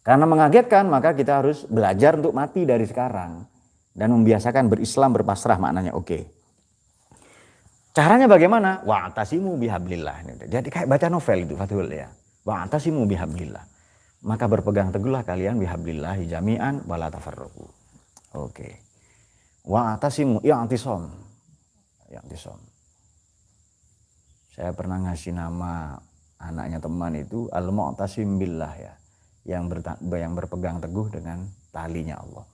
Karena mengagetkan, maka kita harus belajar untuk mati dari sekarang dan membiasakan berislam, berpasrah, maknanya oke. Caranya bagaimana? Wa'tasimu bihablillah. Jadi kayak baca novel itu, Fathul ya. Wa'tasimu bihablillah. Maka berpegang teguhlah kalian bihablillahi jami'an wala tafarraqu. Oke. Wa'tasimu i'tisam. Saya pernah ngasih nama anaknya teman itu al-mu'tasim billah ya. Yang berpegang teguh dengan talinya Allah.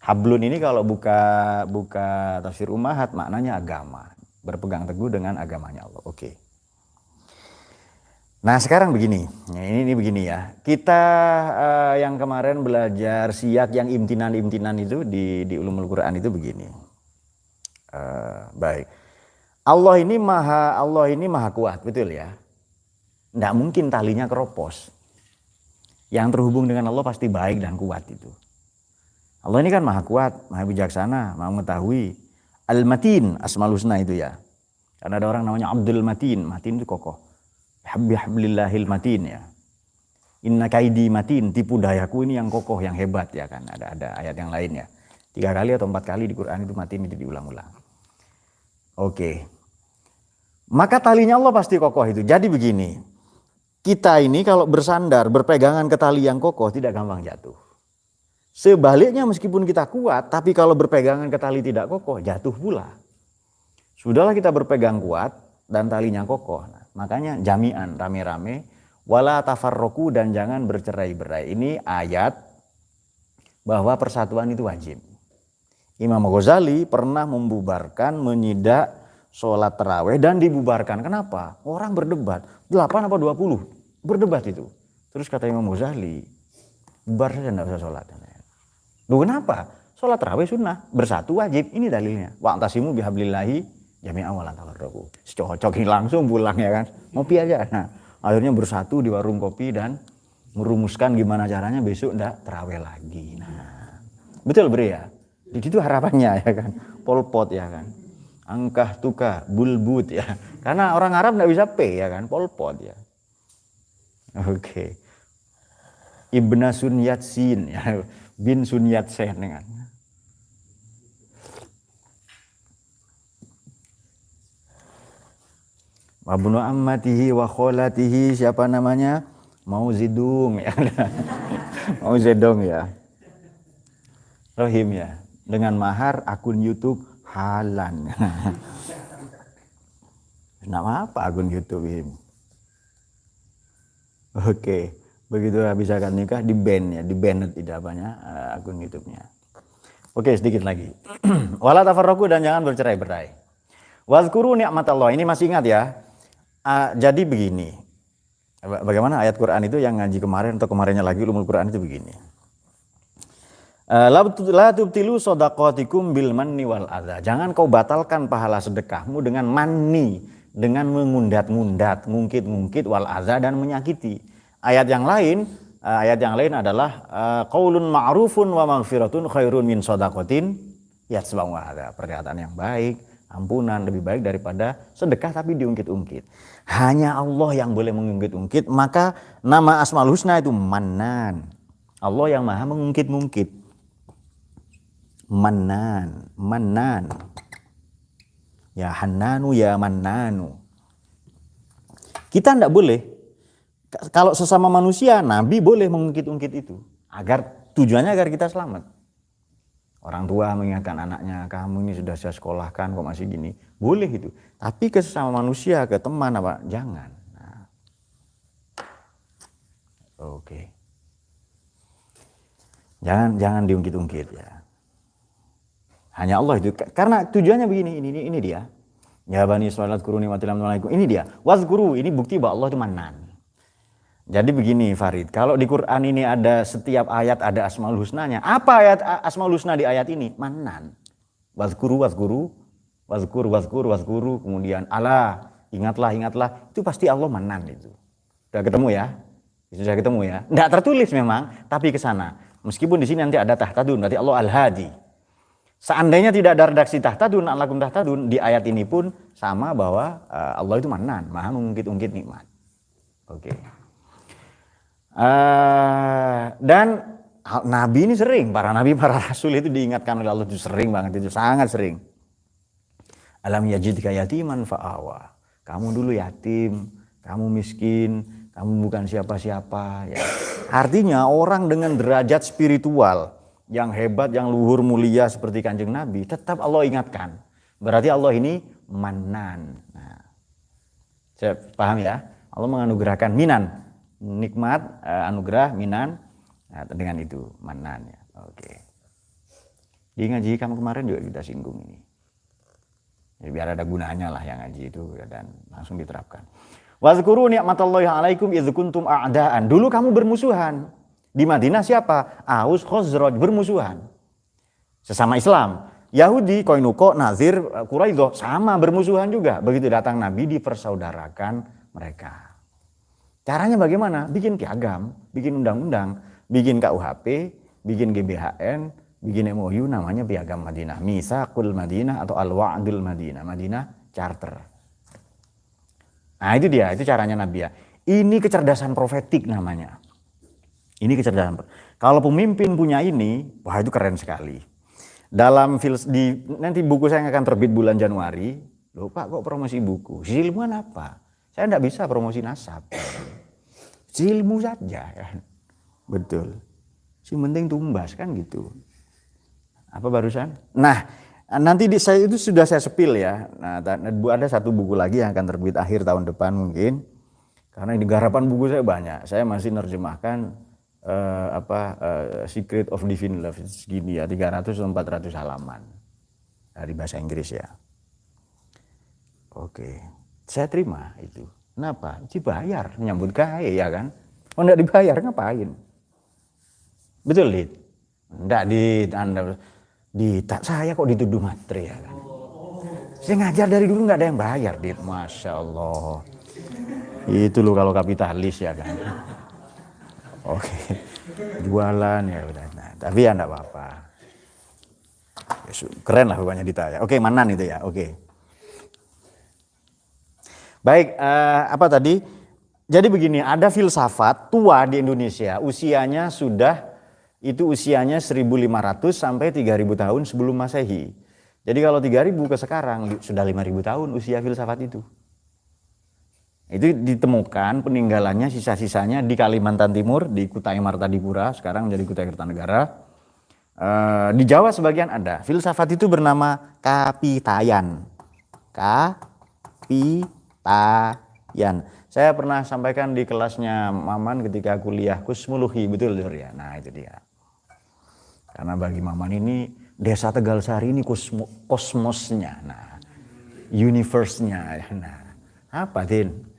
Hablun ini kalau buka tafsir Ummahat maknanya agama. Berpegang teguh dengan agamanya Allah. Oke. Nah sekarang begini, ini begini ya. Kita yang kemarin belajar siyak yang imtinan itu di Ulumul Quran itu begini. Baik. Allah ini maha kuat, betul ya. Nggak mungkin talinya keropos. Yang terhubung dengan Allah pasti baik dan kuat itu. Allah ini kan maha kuat, maha bijaksana, maha mengetahui. Al-Matin, Asmaul Husna itu ya. Karena ada orang namanya Abdul Matin, Matin itu kokoh. Bihablillahil Matin ya. Inna kaidi matin, tipu dayaku ini yang kokoh, yang hebat ya kan. Ada ayat yang lain ya. 3 kali atau 4 kali di Quran itu matin itu diulang-ulang. Oke. Maka talinya Allah pasti kokoh itu. Jadi begini. Kita ini kalau bersandar, berpegangan ke tali yang kokoh tidak gampang jatuh. Sebaliknya meskipun kita kuat, tapi kalau berpegangan ke tali tidak kokoh, jatuh pula. Sudahlah kita berpegang kuat dan talinya kokoh. Nah, makanya jami'an, rame-rame, wala tafarroku dan jangan bercerai-berai. Ini ayat bahwa persatuan itu wajib. Imam Ghazali pernah membubarkan, menyidak sholat tarawih dan dibubarkan. Kenapa? Orang berdebat, 8 apa 20 berdebat itu. Terus kata Imam Ghazali, bubar saja tidak usah sholat. Loh kenapa? Sholat tarawih sunnah, bersatu wajib. Ini dalilnya. Wa'tasimu bihablillahi jami'an wa la tafarraqu. Cocokin langsung pulang ya kan. Ngopi aja. Nah, akhirnya bersatu di warung kopi dan merumuskan gimana caranya besok ndak tarawih lagi. Nah, betul bre ya. Di situ harapannya ya kan. Pol Pot ya kan. Angkah tuka bulbut ya. Karena orang Arab ndak bisa P ya kan. Pol Pot ya. Oke. Ibna Sun Yat-Sin ya. Bin Sun Yat-Sen kan. Wabnu ammatihi wa kholatihi, siapa namanya? Mau Zidung ya. Mau Zedong ya. Rohim ya. Dengan mahar akun YouTube halan. Nah apa akun YouTube ini? Oke. Begitu habis akad nikah di ban ya, di banned tidak banyak akun YouTube-nya. Oke, sedikit lagi. Wala tafarraqu dan jangan bercerai-berai. Wazkuru ni'matallah. Ini masih ingat ya. Jadi begini. Bagaimana ayat Quran itu yang ngaji kemarin atau kemarinnya lagi Ulumul Quran itu begini. La tubtilu shadaqatikum bil manni wal adza. Jangan kau batalkan pahala sedekahmu dengan manni, dengan mengundat-ngundat, ngungkit-ngungkit wal adza dan menyakiti. Ayat yang lain adalah qaulun ma'rufun wa maghfiratun khairun min shadaqatin yatsba'u adza. Perkataan yang baik, ampunan lebih baik daripada sedekah tapi diungkit-ungkit. Hanya Allah yang boleh mengungkit-ungkit, maka nama Asmaul Husna itu Mannan. Allah yang maha mengungkit-ungkit. Mannan. Ya Hannanu ya Mannanu. Kita tidak boleh. Kalau sesama manusia, Nabi boleh mengungkit-ungkit itu. Tujuannya agar kita selamat. Orang tua mengingatkan anaknya, kamu ini sudah saya sekolahkan kok masih gini. Boleh itu. Tapi ke sesama manusia, ke teman apa? Jangan. Nah. Oke. Jangan diungkit-ungkit ya. Hanya Allah itu. Karena tujuannya begini, ini dia. Ya Bani Israil dzkuru ni'mati alaikum. Ini dia. Wazkuru, ini bukti bahwa Allah itu Mannan. Jadi begini Farid, kalau di Quran ini ada setiap ayat ada Asmaul Husnanya. Apa ayat Asmaul Husna di ayat ini? Mannan. Wazkuru. Kemudian Allah, ingatlah. Itu pasti Allah Mannan itu. Sudah ketemu ya? Sudah ketemu ya? Tidak tertulis memang, tapi ke sana. Meskipun di sini nanti ada tahtadun, berarti Allah Al-Hadi. Seandainya tidak ada redaksi tahtadun, alakum tahtadun, di ayat ini pun sama bahwa Allah itu Mannan, maha mengungkit-ungkit nikmat. Oke. Dan Nabi ini sering, para Nabi, para Rasul itu diingatkan oleh Allah itu sering banget, itu sangat sering. Alam yajidka yatiman fa'awa. Kamu dulu yatim, kamu miskin, kamu bukan siapa-siapa. Ya. Artinya orang dengan derajat spiritual yang hebat, yang luhur mulia seperti Kanjeng Nabi, tetap Allah ingatkan. Berarti Allah ini Mannan. Nah, saya paham ya, Allah menganugerahkan minan. Nikmat, anugerah, minan, nah, dengan itu Mannan ya. Oke. Di ngaji kamu kemarin juga kita singgung ini. Jadi biar ada gunanya lah yang ngaji itu dan langsung diterapkan. Wazkuru ni'matallahi 'alaikum idz kuntum a'daan. Dulu kamu bermusuhan. Di Madinah siapa? Aus, Khazraj bermusuhan. Sesama Islam. Yahudi, Koinuko, Nazir, Quraidah sama bermusuhan juga. Begitu datang Nabi dipersaudarakan mereka. Caranya bagaimana? Bikin piagam, bikin undang-undang, bikin KUHP, bikin GBHN, bikin MOU namanya Piagam Madinah. Mitsaqul Madinah atau Al-Wa'dul Madinah. Madinah Charter. Nah itu dia, itu caranya Nabi ya. Ini kecerdasan profetik namanya. Ini kecerdasan. Kalau pemimpin punya ini, wah itu keren sekali. Nanti buku saya akan terbit bulan Januari. Loh Pak kok promosi buku? Ilmuwan apa? Saya tidak bisa promosi nasab. Ilmu saja kan. Betul. Si penting tumbas kan gitu. Apa barusan? Nah, nanti itu sudah saya sepil ya. Nah, ada satu buku lagi yang akan terbit akhir tahun depan mungkin. Karena di garapan buku saya banyak. Saya masih nerjemahkan Secret of Divine Love segini ya, 300-400 halaman dari bahasa Inggris ya. Oke, saya terima itu. Kenapa? Dibayar, menyambut gawe ya kan. Oh enggak dibayar ngapain? Betul Dit? Enggak saya kok dituduh matre ya kan. Saya ngajar dari dulu enggak ada yang bayar Dit, Masya Allah. Itu loh kalau kapitalis ya kan. Oke, jualan ya udah. Nah, tapi ya enggak apa-apa. Keren lah pokoknya Dita ya. Oke, Manan itu ya. Oke. Baik, apa tadi? Jadi begini, ada filsafat tua di Indonesia, usianya 1.500 sampai 3.000 tahun sebelum Masehi. Jadi kalau 3.000 ke sekarang sudah 5.000 tahun usia filsafat itu. Itu ditemukan peninggalannya sisa-sisanya di Kalimantan Timur, di Kutai Martadipura, sekarang menjadi Kutai Kertanegara. Di Jawa sebagian ada. Filsafat itu bernama Kapitayan. Kapitayan. Saya pernah sampaikan di kelasnya Maman ketika kuliah Kusmuluhi, betul ya. Nah itu dia. Karena bagi Maman ini Desa Tegal Sari ini kosmosnya, nah universe-nya. Nah apa Tin?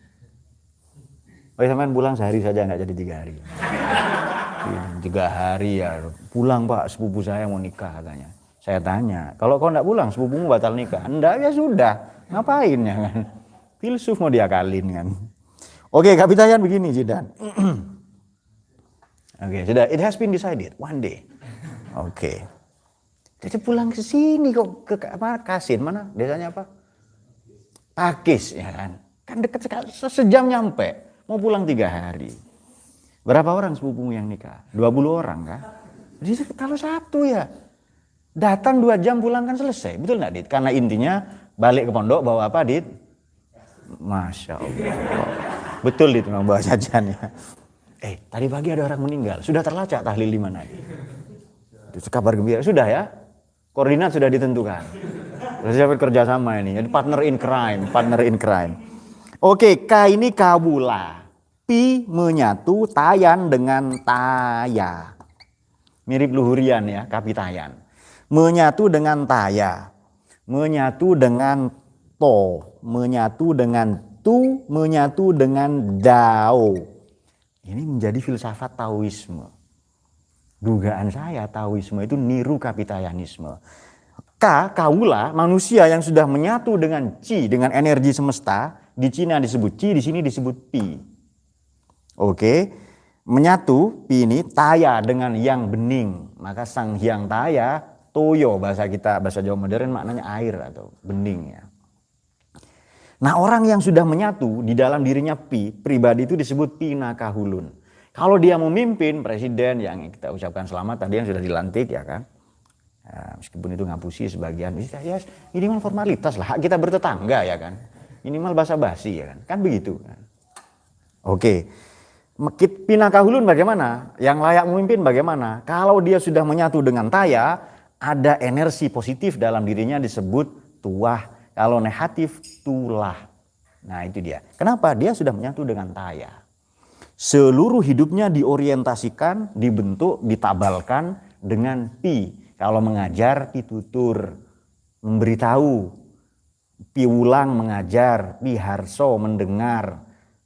Oh sampean pulang sehari saja nggak jadi 3 hari. 3 hari ya pulang Pak, sepupu saya mau nikah katanya. Saya tanya, kalau kau nggak pulang sepupumu batal nikah? Enggak ya sudah, ngapain ya kan? Filsuf mau diakalin kan. Oke, Kapitayan begini Jidan. Oke, sudah, it has been decided one day. Oke. Jadi pulang ke sini kok ke Kasin mana? Desanya apa? Pakis ya kan. Kan dekat sekali, sejam nyampe. Mau pulang 3 hari. Berapa orang sepupumu yang nikah? 20 orang kan? Jadi kalau satu ya. Datang 2 jam pulang kan selesai. Betul gak Dit? Karena intinya balik ke pondok bawa apa Dit? Masya Allah. Betul Dit memang bawa jajan ya. Tadi pagi ada orang meninggal. Sudah terlacak tahlil di mana? Itu kabar gembira. Sudah ya? Koordinat sudah ditentukan. Siapa kerja sama ini? Jadi partner in crime. Oke, K ini kabula. Pi menyatu tayan dengan taya. Mirip luhurian ya, kapitayan. Menyatu dengan taya. Menyatu dengan to. Menyatu dengan tu. Menyatu dengan dao. Ini menjadi filsafat Taoisme. Dugaan saya Taoisme itu niru kapitayanisme. Kaula, manusia yang sudah menyatu dengan Qi, dengan energi semesta. Di Cina disebut Qi, di sini disebut Pi. Oke, menyatu Pi ini taya dengan yang bening. Maka Sang Hyang Taya, toyo bahasa kita, bahasa Jawa modern maknanya air atau bening ya. Nah orang yang sudah menyatu di dalam dirinya Pi, pribadi itu disebut Pinakahulun. Kalau dia memimpin, presiden yang kita ucapkan selamat tadi yang sudah dilantik ya kan. Ya, meskipun itu ngapusi sebagian, ya minimal formalitas lah, hak kita bertetangga ya kan. Minimal basa-basi ya kan, kan begitu kan. Oke, Pinakahulun bagaimana? Yang layak memimpin bagaimana? Kalau dia sudah menyatu dengan taya, ada energi positif dalam dirinya disebut tuah. Kalau negatif, tulah. Nah itu dia. Kenapa? Dia sudah menyatu dengan taya. Seluruh hidupnya diorientasikan, dibentuk, ditabalkan dengan pi. Kalau mengajar, pitutur, memberitahu. Piwulang mengajar, piharso mendengar,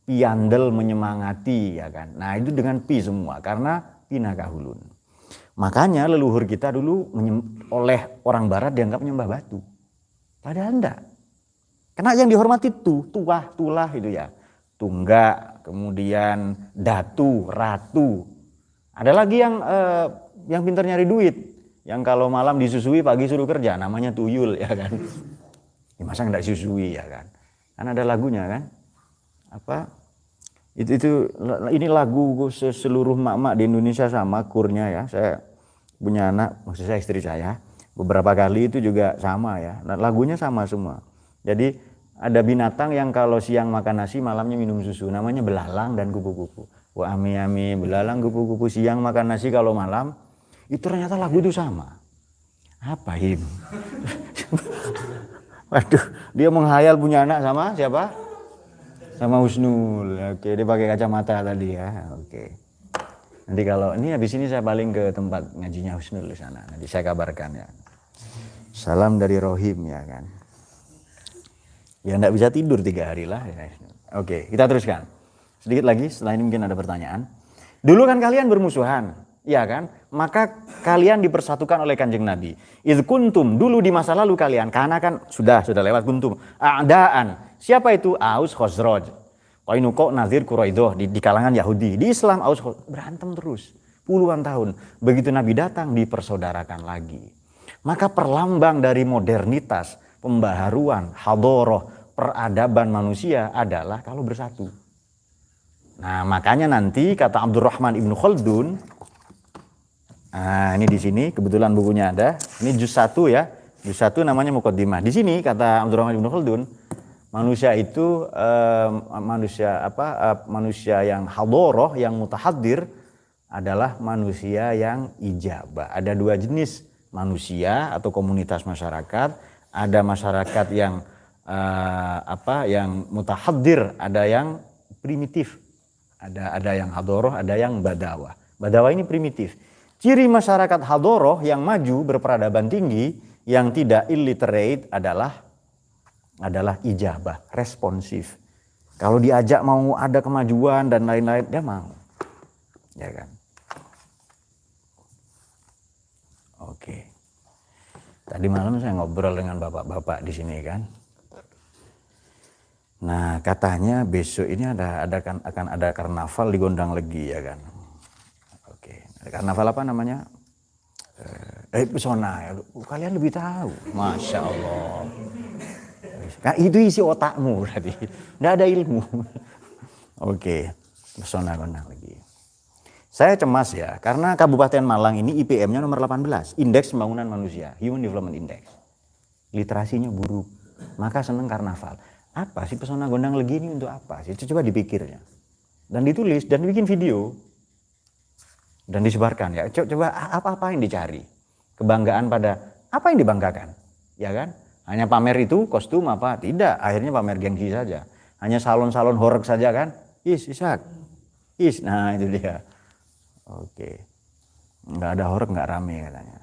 piandel menyemangati, ya kan. Nah itu dengan pi semua karena pinakahulun. Makanya leluhur kita dulu oleh orang barat dianggap menyembah batu. Padahal enggak. Karena yang dihormati tuah, tulah itu ya. Tunggak, kemudian datu, ratu. Ada lagi yang pintar nyari duit. Yang kalau malam disusui pagi suruh kerja, namanya tuyul, ya kan. Ya, masa enggak disusui, ya kan. Kan ada lagunya kan. Apa? Ini lagu seluruh mak-mak di Indonesia sama kurnya ya. Saya punya anak, maksud saya istri saya. Beberapa kali itu juga sama ya. Nah, lagunya sama semua. Jadi ada binatang yang kalau siang makan nasi, malamnya minum susu. Namanya belalang dan kupu-kupu. Wah ami-ami, belalang kupu-kupu siang makan nasi, kalau malam. Itu ternyata lagu itu sama. Apa Him? Waduh, dia menghayal punya anak sama siapa? Sama Husnul. Oke, dia pakai kacamata tadi ya. Oke. Nanti kalau ini habis ini saya paling ke tempat ngajinya Husnul di sana. Nanti saya kabarkan ya. Salam dari Rohim ya kan. Ya enggak bisa tidur 3 hari lah ya. Oke, kita teruskan. Sedikit lagi, setelah ini mungkin ada pertanyaan. Dulu kan kalian bermusuhan, ya kan? Maka kalian dipersatukan oleh Kanjeng Nabi. Idz kuntum, dulu di masa lalu kalian, karena kan sudah lewat kuntum. A'daan. Siapa itu? Aus, Khazraj. Qainuqa, Nadir, Quraidah di kalangan Yahudi. Di Islam Aus berantem terus puluhan tahun. Begitu Nabi datang dipersaudarakan lagi. Maka perlambang dari modernitas, pembaharuan, hadoroh, peradaban manusia adalah kalau bersatu. Nah makanya nanti kata Abdurrahman Ibnu Khaldun, nah ini di sini kebetulan bukunya ada, ini juz 1 ya, juz 1 namanya Muqaddimah. Di sini kata Abdurrahman Ibnu Khaldun, manusia itu manusia yang hadoroh, yang mutahaddir adalah manusia yang ijabah. Ada 2 jenis manusia atau komunitas masyarakat. Ada masyarakat yang yang mutahaddir, ada yang primitif. Ada yang hadoroh, ada yang badawah. Badawah ini primitif. Ciri masyarakat hadoroh yang maju, berperadaban tinggi, yang tidak illiterate adalah ijabah, responsif. Kalau diajak mau ada kemajuan dan lain-lain, dia mau. Ya kan? Oke. Tadi malam saya ngobrol dengan bapak-bapak di sini kan. Nah, katanya besok ini akan ada karnaval di Gondang Legi ya kan. Oke. Karnaval apa namanya? Pesona. Kalian lebih tahu. Masya Allah. Nah, itu isi otakmu berarti. Nggak ada ilmu. Oke. Pesona Gondang Legi. Saya cemas ya, karena Kabupaten Malang ini IPM-nya nomor 18, Indeks Pembangunan Manusia, Human Development Index. Literasinya buruk, maka seneng karnaval. Apa sih Pesona Gondang Legi ini untuk apa sih? Coba dipikirnya. Dan ditulis, dan bikin video. Dan disebarkan ya. Coba apa yang dicari? Kebanggaan pada, apa yang dibanggakan? Ya kan? Hanya pamer itu, kostum apa? Tidak, akhirnya pamer gengsi saja. Hanya salon-salon horeg saja kan? Nah itu dia. Oke, nggak ada horeg nggak rame katanya.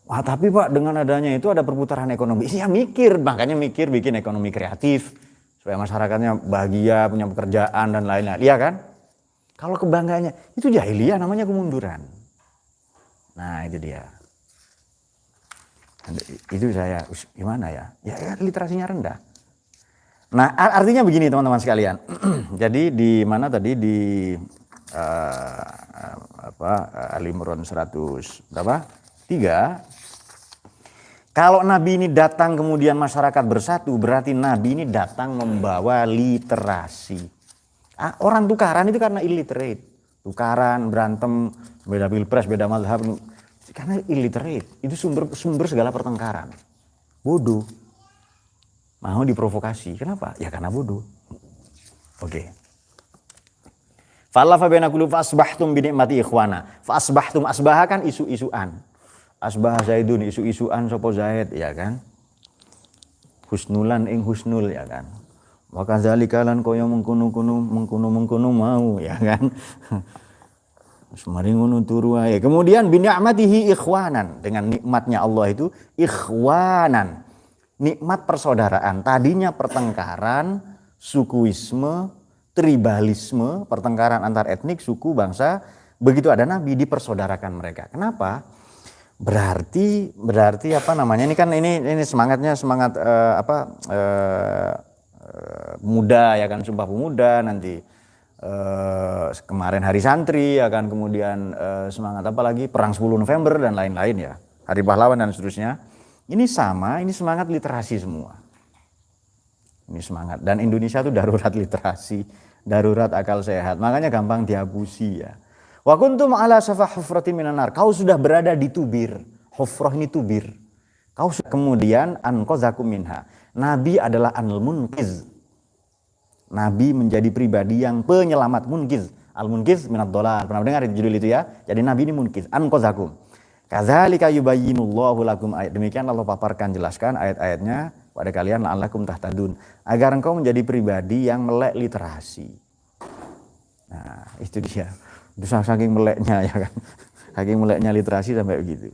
Wah tapi Pak dengan adanya itu ada perputaran ekonomi. Iya makanya mikir bikin ekonomi kreatif supaya masyarakatnya bahagia, punya pekerjaan dan lain-lain. Iya kan? Kalau kebanggaannya itu jahiliyah, namanya kemunduran. Nah itu dia. Itu saya gimana ya? Ya literasinya rendah. Nah artinya begini teman-teman sekalian. Jadi di mana tadi di Ali Imran 100 berapa? 3. Kalau Nabi ini datang kemudian masyarakat bersatu, berarti Nabi ini datang membawa literasi. Orang tukaran itu karena illiterate. Tukaran, berantem, beda pilpres, beda mazhab, karena illiterate. Itu sumber segala pertengkaran. Bodoh. Mau diprovokasi. Kenapa? Ya karena bodoh. Oke. Fa'alafa baina qulub fa'asbahtum bi ni'mati ikhwana. Fa'asbahtum, asbah kan isu-isuan. Asbah Zaidun, isu-isuan sapa Zaid ya kan. Husnulan ing husnul ya kan. Wa kadzalika lan kaya mengkono mau ya kan. Semari ngono turu ae. Kemudian bi ni'matihi ikhwanan, dengan nikmatnya Allah itu ikhwanan. Nikmat persaudaraan. Tadinya pertengkaran, sukuisme, tribalisme, pertengkaran antar etnik, suku, bangsa. Begitu ada nabi dipersaudarakan mereka. Kenapa? Berarti apa namanya? Ini kan ini semangatnya semangat muda ya kan, Sumpah Pemuda nanti. Kemarin Hari Santri ya kan, kemudian semangat apa lagi, Perang 10 November dan lain-lain ya, Hari Pahlawan dan seterusnya. Ini sama, ini semangat literasi semua. Ini semangat, dan Indonesia itu darurat literasi, darurat akal sehat, makanya gampang dihapusi ya. Wa kuntum ala safah hufrati minan nar, kau sudah berada di tubir, hufrah ini tubir. Kau sudah, kemudian anqadzakum minha. Nabi adalah al-munqiz. Nabi menjadi pribadi yang penyelamat, munqiz. Al-munqiz minad dhalal. Pernah dengar judul itu ya? Jadi Nabi ini munqiz, anqadzakum. Kadzalika yubayyinullahu lakum ayat. Demikian Allah paparkan, jelaskan ayat-ayatnya pada kalian la'allakum tahtadun, agar engkau menjadi pribadi yang melek literasi. Nah, itu dia. Itu saking meleknya ya kan. Saking meleknya literasi sampai begitu.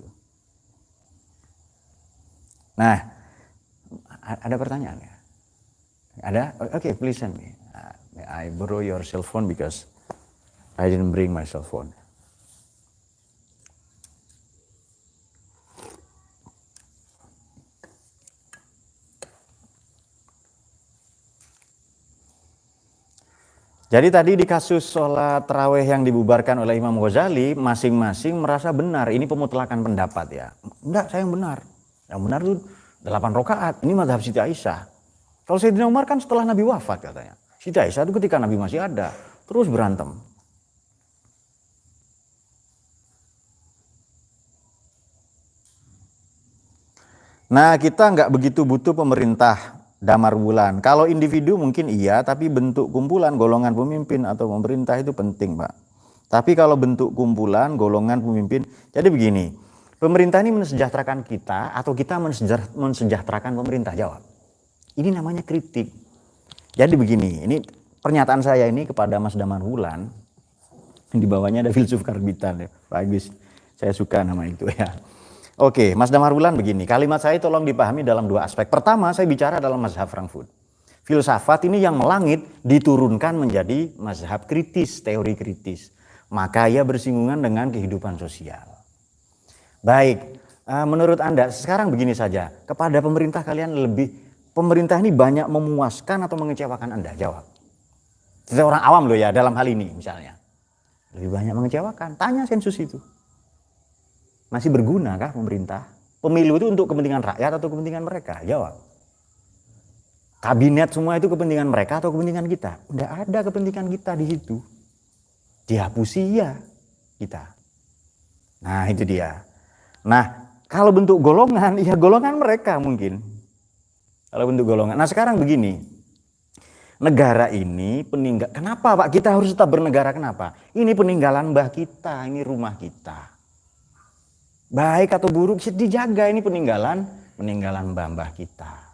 Nah, ada pertanyaan ya? Ada? Okay, please send me. I borrow your cell phone because I didn't bring my cell phone. Jadi tadi di kasus sholat tarawih yang dibubarkan oleh Imam Ghazali, masing-masing merasa benar. Ini pemutlakan pendapat ya. Enggak, saya yang benar. Yang benar itu 8 rakaat. Ini mazhab Siti Aisyah. Kalau Sayyidina Umar kan setelah Nabi wafat katanya. Siti Aisyah itu ketika Nabi masih ada, terus berantem. Nah, kita nggak begitu butuh pemerintah damar wulan. Kalau individu mungkin iya, tapi bentuk kumpulan, golongan pemimpin atau pemerintah itu penting, Pak. Tapi kalau bentuk kumpulan, golongan pemimpin, jadi begini, pemerintah ini mensejahterakan kita atau kita mensejahterakan pemerintah? Jawab. Ini namanya kritik. Jadi begini, ini pernyataan saya ini kepada Mas Damar Wulan, di bawahnya ada filsuf karbitan ya, Pak Agus. Saya suka nama itu ya. Oke, Mas Damar Wulan begini, kalimat saya tolong dipahami dalam 2 aspek. Pertama, saya bicara dalam mazhab Frankfurt. Filsafat ini yang melangit diturunkan menjadi mazhab kritis, teori kritis. Maka ia bersinggungan dengan kehidupan sosial. Baik, menurut Anda sekarang begini saja, kepada pemerintah kalian pemerintah ini banyak memuaskan atau mengecewakan Anda? Jawab. Saya orang awam loh ya dalam hal ini misalnya. Lebih banyak mengecewakan, tanya sensus itu. Masih berguna kah pemerintah? Pemilu itu untuk kepentingan rakyat atau kepentingan mereka? Jawab. Kabinet semua itu kepentingan mereka atau kepentingan kita? Tidak ada kepentingan kita di situ. Dihapusi ya kita. Nah itu dia. Nah kalau bentuk golongan, ya golongan mereka mungkin. Kalau bentuk golongan. Nah sekarang begini. Negara ini peninggal. Kenapa Pak kita harus tetap bernegara? Kenapa? Ini peninggalan mbah kita, ini rumah kita. Baik atau buruk dijaga, ini peninggalan mbah kita.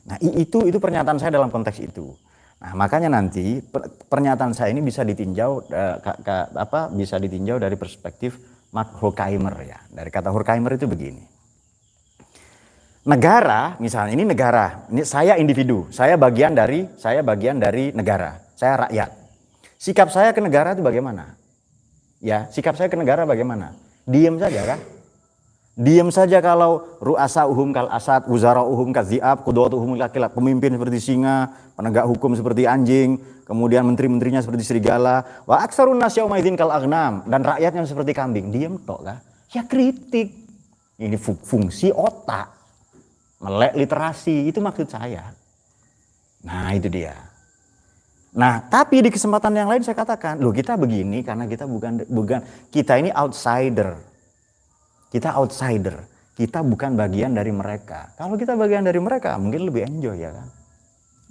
Nah itu pernyataan saya dalam konteks itu. Nah makanya nanti pernyataan saya ini bisa ditinjau bisa ditinjau dari perspektif Mark Horkheimer ya. Dari kata Horkheimer itu begini. Negara, misalnya ini negara, ini saya individu, saya bagian dari negara, saya rakyat. Sikap saya ke negara itu bagaimana? Ya, sikap saya ke negara bagaimana? Diam saja kan? Diam saja kalau ru'asa uhum kal asad, wuzara uhum kal zi'ab, qudwat uhum kal kilab, pemimpin seperti singa, penegak hukum seperti anjing, kemudian menteri-menterinya seperti serigala, wa aktsarun nas yauma idzin kal aghnam, dan rakyatnya seperti kambing. Diam tok kah? Ya kritik. Ini fungsi otak. Melek literasi, itu maksud saya. Nah itu dia. Nah tapi di kesempatan yang lain saya katakan, loh kita begini karena kita bukan kita ini outsider. Kita outsider, kita bukan bagian dari mereka. Kalau kita bagian dari mereka mungkin lebih enjoy ya kan?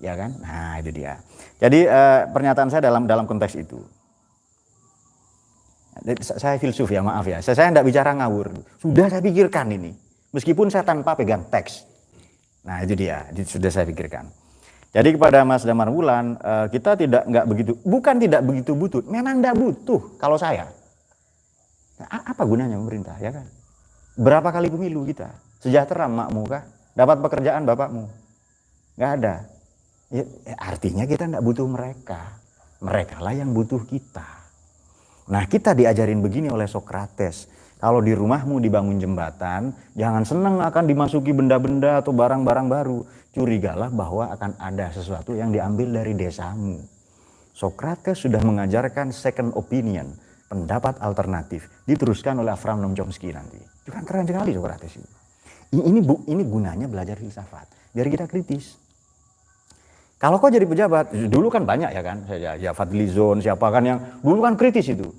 Ya kan? Nah itu dia. Jadi pernyataan saya dalam konteks itu. Saya filsuf ya, maaf ya. Saya tidak bicara ngawur. Sudah saya pikirkan ini. Meskipun saya tanpa pegang teks. Nah itu dia, sudah saya pikirkan. Jadi kepada Mas Damar Wulan, kita bukan tidak begitu butuh, memang tidak butuh kalau saya. Nah, apa gunanya pemerintah ya kan? Berapa kali pemilu kita? Sejahtera makmu kah? Dapat pekerjaan bapakmu? Nggak ada. artinya kita tidak butuh mereka. Mereka lah yang butuh kita. Nah, kita diajarin begini oleh Sokrates. Kalau di rumahmu dibangun jembatan, jangan senang akan dimasuki benda-benda atau barang-barang baru. Curigalah bahwa akan ada sesuatu yang diambil dari desamu. Sokrates sudah mengajarkan second opinion, pendapat alternatif. Diteruskan oleh Avram Noam Chomsky nanti. Itu kan keren sekali Sokrates itu. Ini gunanya belajar filsafat. Biar kita kritis. Kalau kau jadi pejabat, dulu kan banyak ya kan. Ya Fadlizon, siapa kan yang dulu kan kritis itu.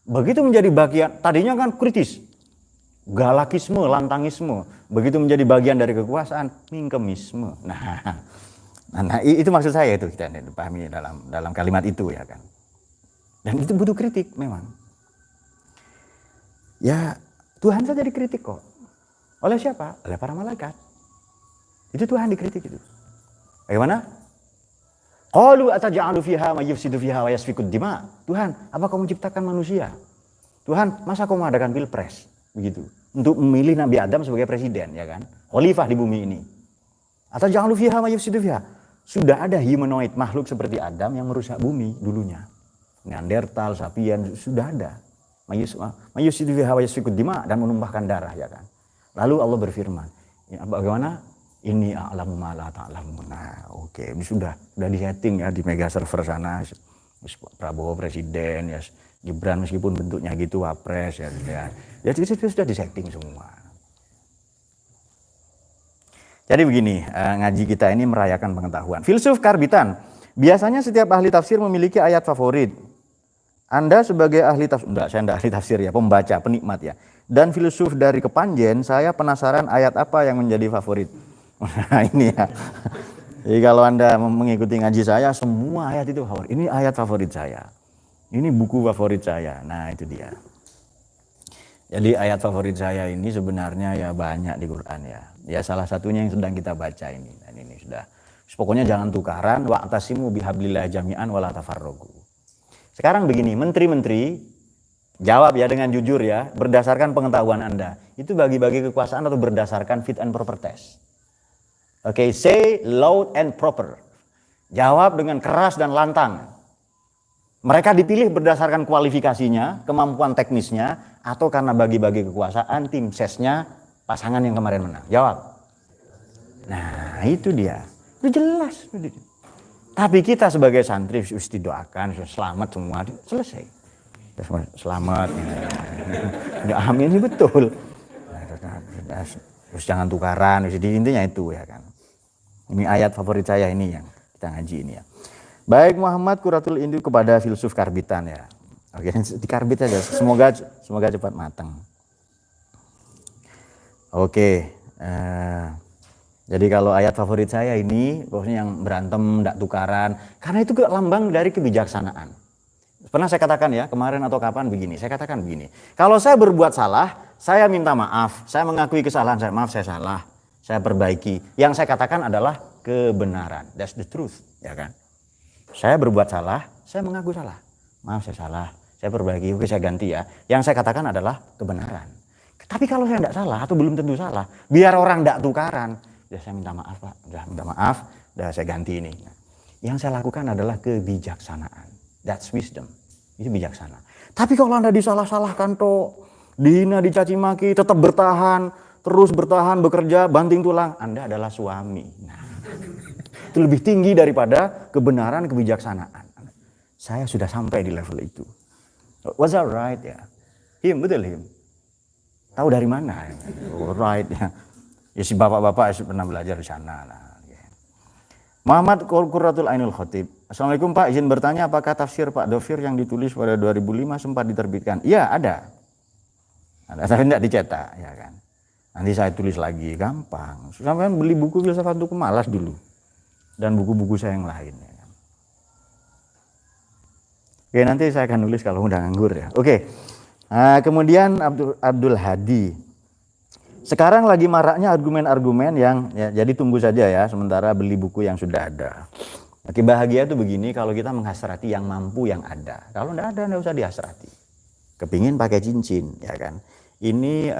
Begitu menjadi bagian, tadinya kan kritis, galakisme, lantangisme. Begitu menjadi bagian dari kekuasaan, mingkemisme. Nah, itu maksud saya itu kita pahami dalam kalimat itu ya kan. Dan itu butuh kritik memang. Ya Tuhan saja dikritik kok. Oleh siapa? Oleh para malaikat. Itu Tuhan dikritik itu. Bagaimana? Qalu ataj'alu fiha may yufsidu fiha wa yasfikud dima. Tuhan, apa kau menciptakan manusia? Tuhan, masa kau mengadakan pilpres begitu untuk memilih Nabi Adam sebagai presiden ya kan? Khalifah di bumi ini. Ataj'alu fiha may yufsidu fiha. Sudah ada humanoid makhluk seperti Adam yang merusak bumi dulunya. Neandertal, Sapien sudah ada. May yufsidu fiha wa yasfikud dima dan menumpahkan darah ya kan. Lalu Allah berfirman, ya, bagaimana? Ini a'lamu ma la ta'lamun. Nah, oke, ini sudah di-setting ya di mega server sana. Prabowo presiden, ya Gibran meskipun bentuknya gitu wapres ya. Jadi sudah di-setting semua. Jadi begini, ngaji kita ini merayakan pengetahuan. Filsuf karbitan. Biasanya setiap ahli tafsir memiliki ayat favorit. Anda sebagai ahli tafsir, enggak, saya enggak ahli tafsir ya, pembaca, penikmat ya. Dan filsuf dari Kepanjen, saya penasaran ayat apa yang menjadi favorit. Nah ini ya. Jadi kalau Anda mengikuti ngaji saya, semua ayat itu favorit. Ini ayat favorit saya. Ini buku favorit saya. Nah itu dia. Jadi ayat favorit saya ini sebenarnya ya banyak di Quran ya. Ya salah satunya yang sedang kita baca ini. Dan ini sudah. Pokoknya jangan tukaran. Wa'tasimu bihablillah jami'an wala tafarraqu. Sekarang begini, menteri-menteri jawab ya dengan jujur ya, berdasarkan pengetahuan Anda. Itu bagi-bagi kekuasaan atau berdasarkan fit and proper test? Oke, say loud and proper. Jawab dengan keras dan lantang. Mereka dipilih berdasarkan kualifikasinya, kemampuan teknisnya, atau karena bagi-bagi kekuasaan, tim sesnya, pasangan yang kemarin menang. Jawab. Nah, itu dia. Itu jelas. Tapi kita sebagai santri harus didoakan, selamat semua, selesai. Selamat. Ya, amin, ini betul. Terus jangan tukaran, intinya itu ya kan. Ini ayat favorit saya ini yang kita ngaji ini ya. Baik Muhammad Quratul Indu kepada filsuf karbitan ya. Oke, di karbit aja. Semoga cepat matang. Oke. Jadi kalau ayat favorit saya ini, pokoknya yang berantem, tidak tukaran, karena itu lambang dari kebijaksanaan. Pernah saya katakan ya, kemarin atau kapan begini, saya katakan begini. Kalau saya berbuat salah, saya minta maaf, saya mengakui kesalahan saya, maaf saya salah, saya perbaiki. Yang saya katakan adalah kebenaran, that's the truth, ya kan. Saya berbuat salah, saya mengaku salah, maaf saya salah, saya perbaiki, oke saya ganti ya. Yang saya katakan adalah kebenaran. Tapi kalau saya tidak salah atau belum tentu salah, biar orang tidak tukaran, ya saya minta maaf Pak, udah minta maaf, udah saya ganti ini. Yang saya lakukan adalah kebijaksanaan. That's wisdom. Itu bijaksana. Tapi kalau Anda disalah-salahkan toh, dihina, dicaci maki, tetap bertahan, terus bertahan, bekerja, banting tulang, Anda adalah suami. Nah, itu lebih tinggi daripada kebenaran, kebijaksanaan. Saya sudah sampai di level itu. Was that right ya? Betul him. Tahu dari mana? Oh, right ya. Ya si bapak-bapak pernah belajar di sana. Nah. Muhammad Quratul Ainul Khotib. Assalamualaikum Pak, izin bertanya apakah tafsir Pak Dofir yang ditulis pada 2005 sempat diterbitkan? Iya ada. Tapi tidak dicetak ya kan. Nanti saya tulis lagi, gampang. Sampai beli buku filsafat untuk malas dulu. Dan buku-buku saya yang lain ya kan. Oke, nanti saya akan nulis kalau udah nganggur ya. Oke. Nah, kemudian Abdul Hadi. Sekarang lagi maraknya argumen-argumen yang ya, jadi tunggu saja ya sementara beli buku yang sudah ada. Oke, bahagia itu begini kalau kita menghasrati yang mampu yang ada. Kalau enggak ada enggak usah dihasrati. Kepingin pakai cincin ya kan. Ini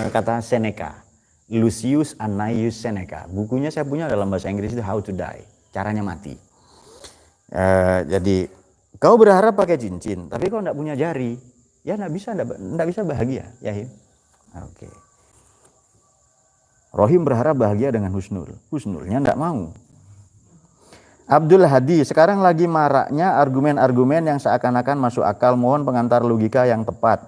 kata Seneca, Lucius Annaeus Seneca. Bukunya saya punya dalam bahasa Inggris itu How to Die, caranya mati. Jadi kau berharap pakai cincin, tapi kau enggak punya jari, ya enggak bisa bahagia, Yahim. Oke. Rohim berharap bahagia dengan husnul, husnulnya enggak mau. Abdul Hadi, sekarang lagi maraknya argumen-argumen yang seakan-akan masuk akal, mohon pengantar logika yang tepat.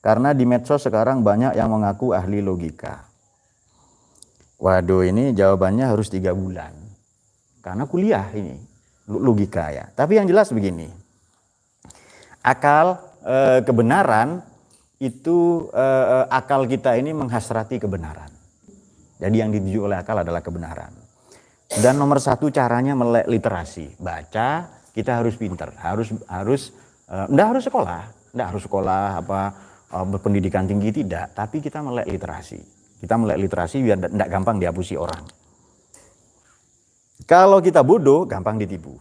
Karena di medsos sekarang banyak yang mengaku ahli logika. Waduh, ini jawabannya harus 3 bulan. Karena kuliah ini, logika ya. Tapi yang jelas begini, akal, kebenaran, itu akal kita ini menghasrati kebenaran. Jadi yang dituju oleh akal adalah kebenaran. Dan nomor 1 caranya melek literasi, baca, kita harus pintar, enggak harus sekolah berpendidikan tinggi, tidak, tapi kita melek literasi. Kita melek literasi biar enggak gampang dihapusi orang. Kalau kita bodoh, gampang ditipu.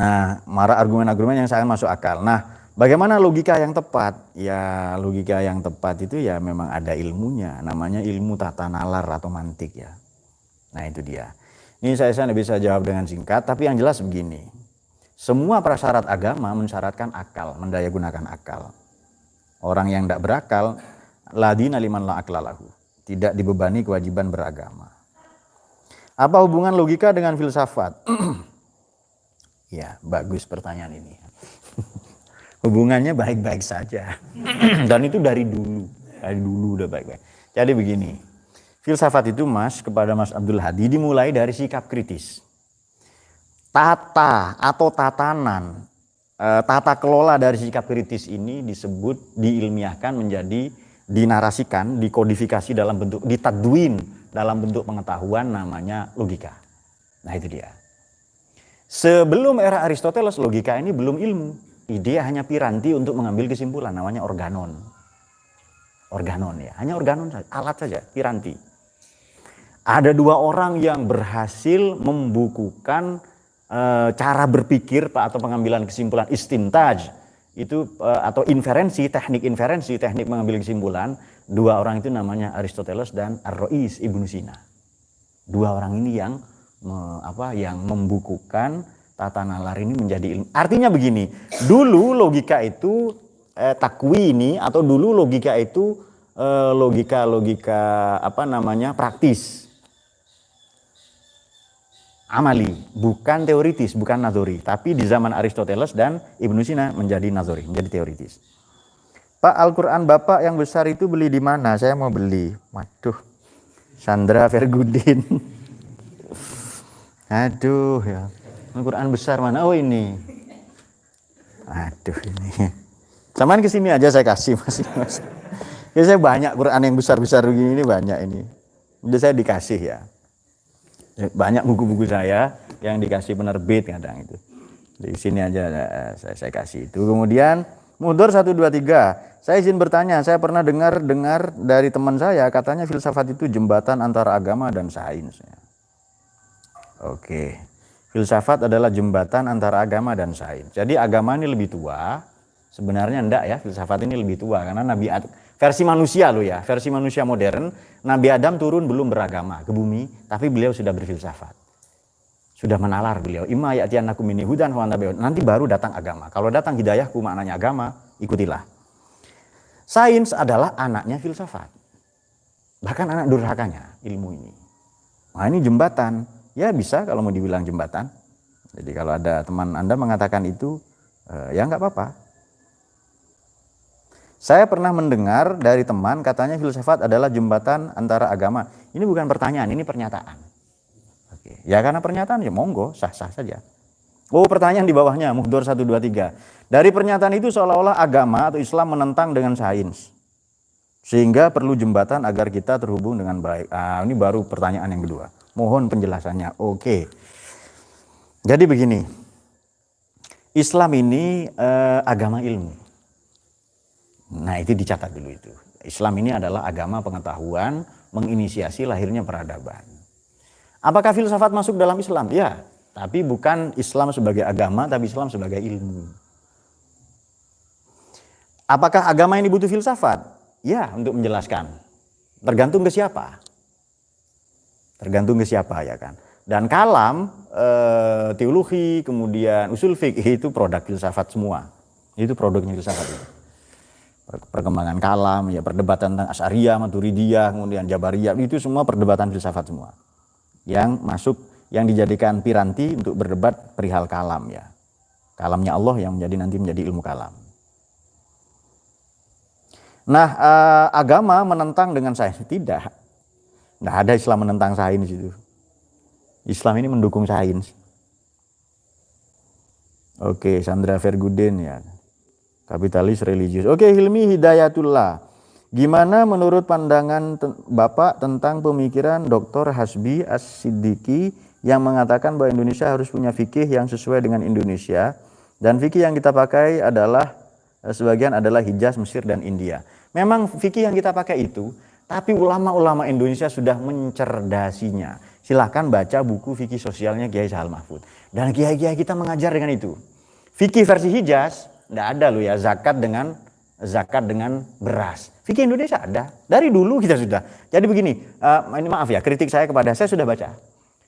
Nah, marah argumen-argumen yang sangat masuk akal. Nah, bagaimana logika yang tepat? Ya, logika yang tepat itu ya memang ada ilmunya, namanya ilmu tata nalar atau mantik ya. Nah itu dia. Ini saya tidak bisa jawab dengan singkat, tapi yang jelas begini. Semua prasyarat agama mensyaratkan akal, mendayagunakan akal. Orang yang tidak berakal, ladina liman la aklalahu, tidak dibebani kewajiban beragama. Apa hubungan logika dengan filsafat? Ya, bagus pertanyaan ini. Hubungannya baik-baik saja. Dan itu dari dulu udah baik-baik. Jadi begini. Filsafat itu kepada Mas Abdul Hadi dimulai dari sikap kritis. Tata atau tatanan, tata kelola dari sikap kritis ini disebut, diilmiahkan menjadi, dinarasikan, dikodifikasi dalam bentuk, ditadwin dalam bentuk pengetahuan, namanya logika. Nah itu dia. Sebelum era Aristoteles, logika ini belum ilmu. Dia hanya piranti untuk mengambil kesimpulan, namanya organon. Organon ya, hanya organon saja, alat saja, piranti. Ada 2 orang yang berhasil membukukan cara berpikir atau pengambilan kesimpulan istintaj itu atau inferensi, teknik mengambil kesimpulan. 2 orang itu namanya Aristoteles dan Ar-Ru'is Ibnu Sina. 2 orang ini yang membukukan tata nalar ini menjadi ilmu. Artinya begini, dulu logika itu takwini atau dulu logika itu logika praktis. Amali, bukan teoritis, bukan nazori. Tapi di zaman Aristoteles dan Ibnu Sina menjadi nazori, menjadi teoritis. Pak, Al-Quran Bapak yang besar itu beli di mana? Saya mau beli. Waduh, Sandra Fergudin. Aduh ya, Al-Quran besar mana? Oh ini. Aduh ini. Samaan kesini aja saya kasih mas. Ya saya banyak Quran yang besar-besar begini ini banyak ini. Udah saya dikasih ya. Banyak buku-buku saya yang dikasih penerbit kadang itu. Di sini aja saya kasih itu. Kemudian Mudhor 1, 2, 3. Saya izin bertanya, saya pernah dengar dari teman saya katanya filsafat itu jembatan antara agama dan sains. Oke. Filsafat adalah jembatan antara agama dan sains. Jadi agama ini lebih tua. Sebenarnya enggak ya, filsafat ini lebih tua karena versi manusia loh ya, versi manusia modern, Nabi Adam turun belum beragama ke bumi, tapi beliau sudah berfilsafat. Sudah menalar beliau, imma ya'tiyannakum minni hudan wa nabiyyun. Nanti baru datang agama. Kalau datang hidayahku maknanya agama, ikutilah. Sains adalah anaknya filsafat. Bahkan anak durhakanya ilmu ini. Nah, ini jembatan. Ya bisa kalau mau dibilang jembatan. Jadi kalau ada teman Anda mengatakan itu, ya enggak apa-apa. Saya pernah mendengar dari teman katanya filsafat adalah jembatan antara agama. Ini bukan pertanyaan, ini pernyataan. Oke. Ya karena pernyataan ya monggo, sah-sah saja. Oh pertanyaan di bawahnya, Mudhor 1, 2, 3. Dari pernyataan itu seolah-olah agama atau Islam menentang dengan sains. Sehingga perlu jembatan agar kita terhubung dengan baik. Ini baru pertanyaan yang kedua. Mohon penjelasannya. Oke. Jadi begini. Islam ini agama ilmu. Nah itu dicatat dulu itu. Islam ini adalah agama pengetahuan, menginisiasi lahirnya peradaban. Apakah filsafat masuk dalam Islam? Ya, tapi bukan Islam sebagai agama, tapi Islam sebagai ilmu. Apakah agama ini butuh filsafat? Ya, untuk menjelaskan. Tergantung ke siapa. Tergantung ke siapa ya kan. Dan kalam, teologi, kemudian usul fikih itu produk filsafat semua. Itu produknya filsafat itu. Perkembangan kalam, ya perdebatan tentang Asy'ariyah, Maturidiyah, kemudian Jabariyah, itu semua perdebatan filsafat semua. Yang masuk, yang dijadikan piranti untuk berdebat perihal kalam ya. Kalamnya Allah yang nanti menjadi ilmu kalam. Nah, agama menentang dengan sains? Tidak. Nggak ada Islam menentang sains itu. Islam ini mendukung sains. Oke, Sandra Verguden ya. Kapitalis religius. Oke, Hilmi Hidayatullah. Gimana menurut pandangan Bapak tentang pemikiran Dr. Hasbi As-Siddiqi yang mengatakan bahwa Indonesia harus punya fikih yang sesuai dengan Indonesia, dan fikih yang kita pakai adalah sebagian adalah Hijaz, Mesir, dan India. Memang fikih yang kita pakai itu, tapi ulama-ulama Indonesia sudah mencerdasinya. Silahkan baca buku fikih sosialnya Kiai Sahal Mahfud. Dan kiai-kiai kita mengajar dengan itu. Fikih versi Hijaz, tidak ada loh ya zakat dengan beras. Fikih Indonesia ada. Dari dulu kita sudah. Jadi begini, ini maaf ya, kritik saya saya sudah baca.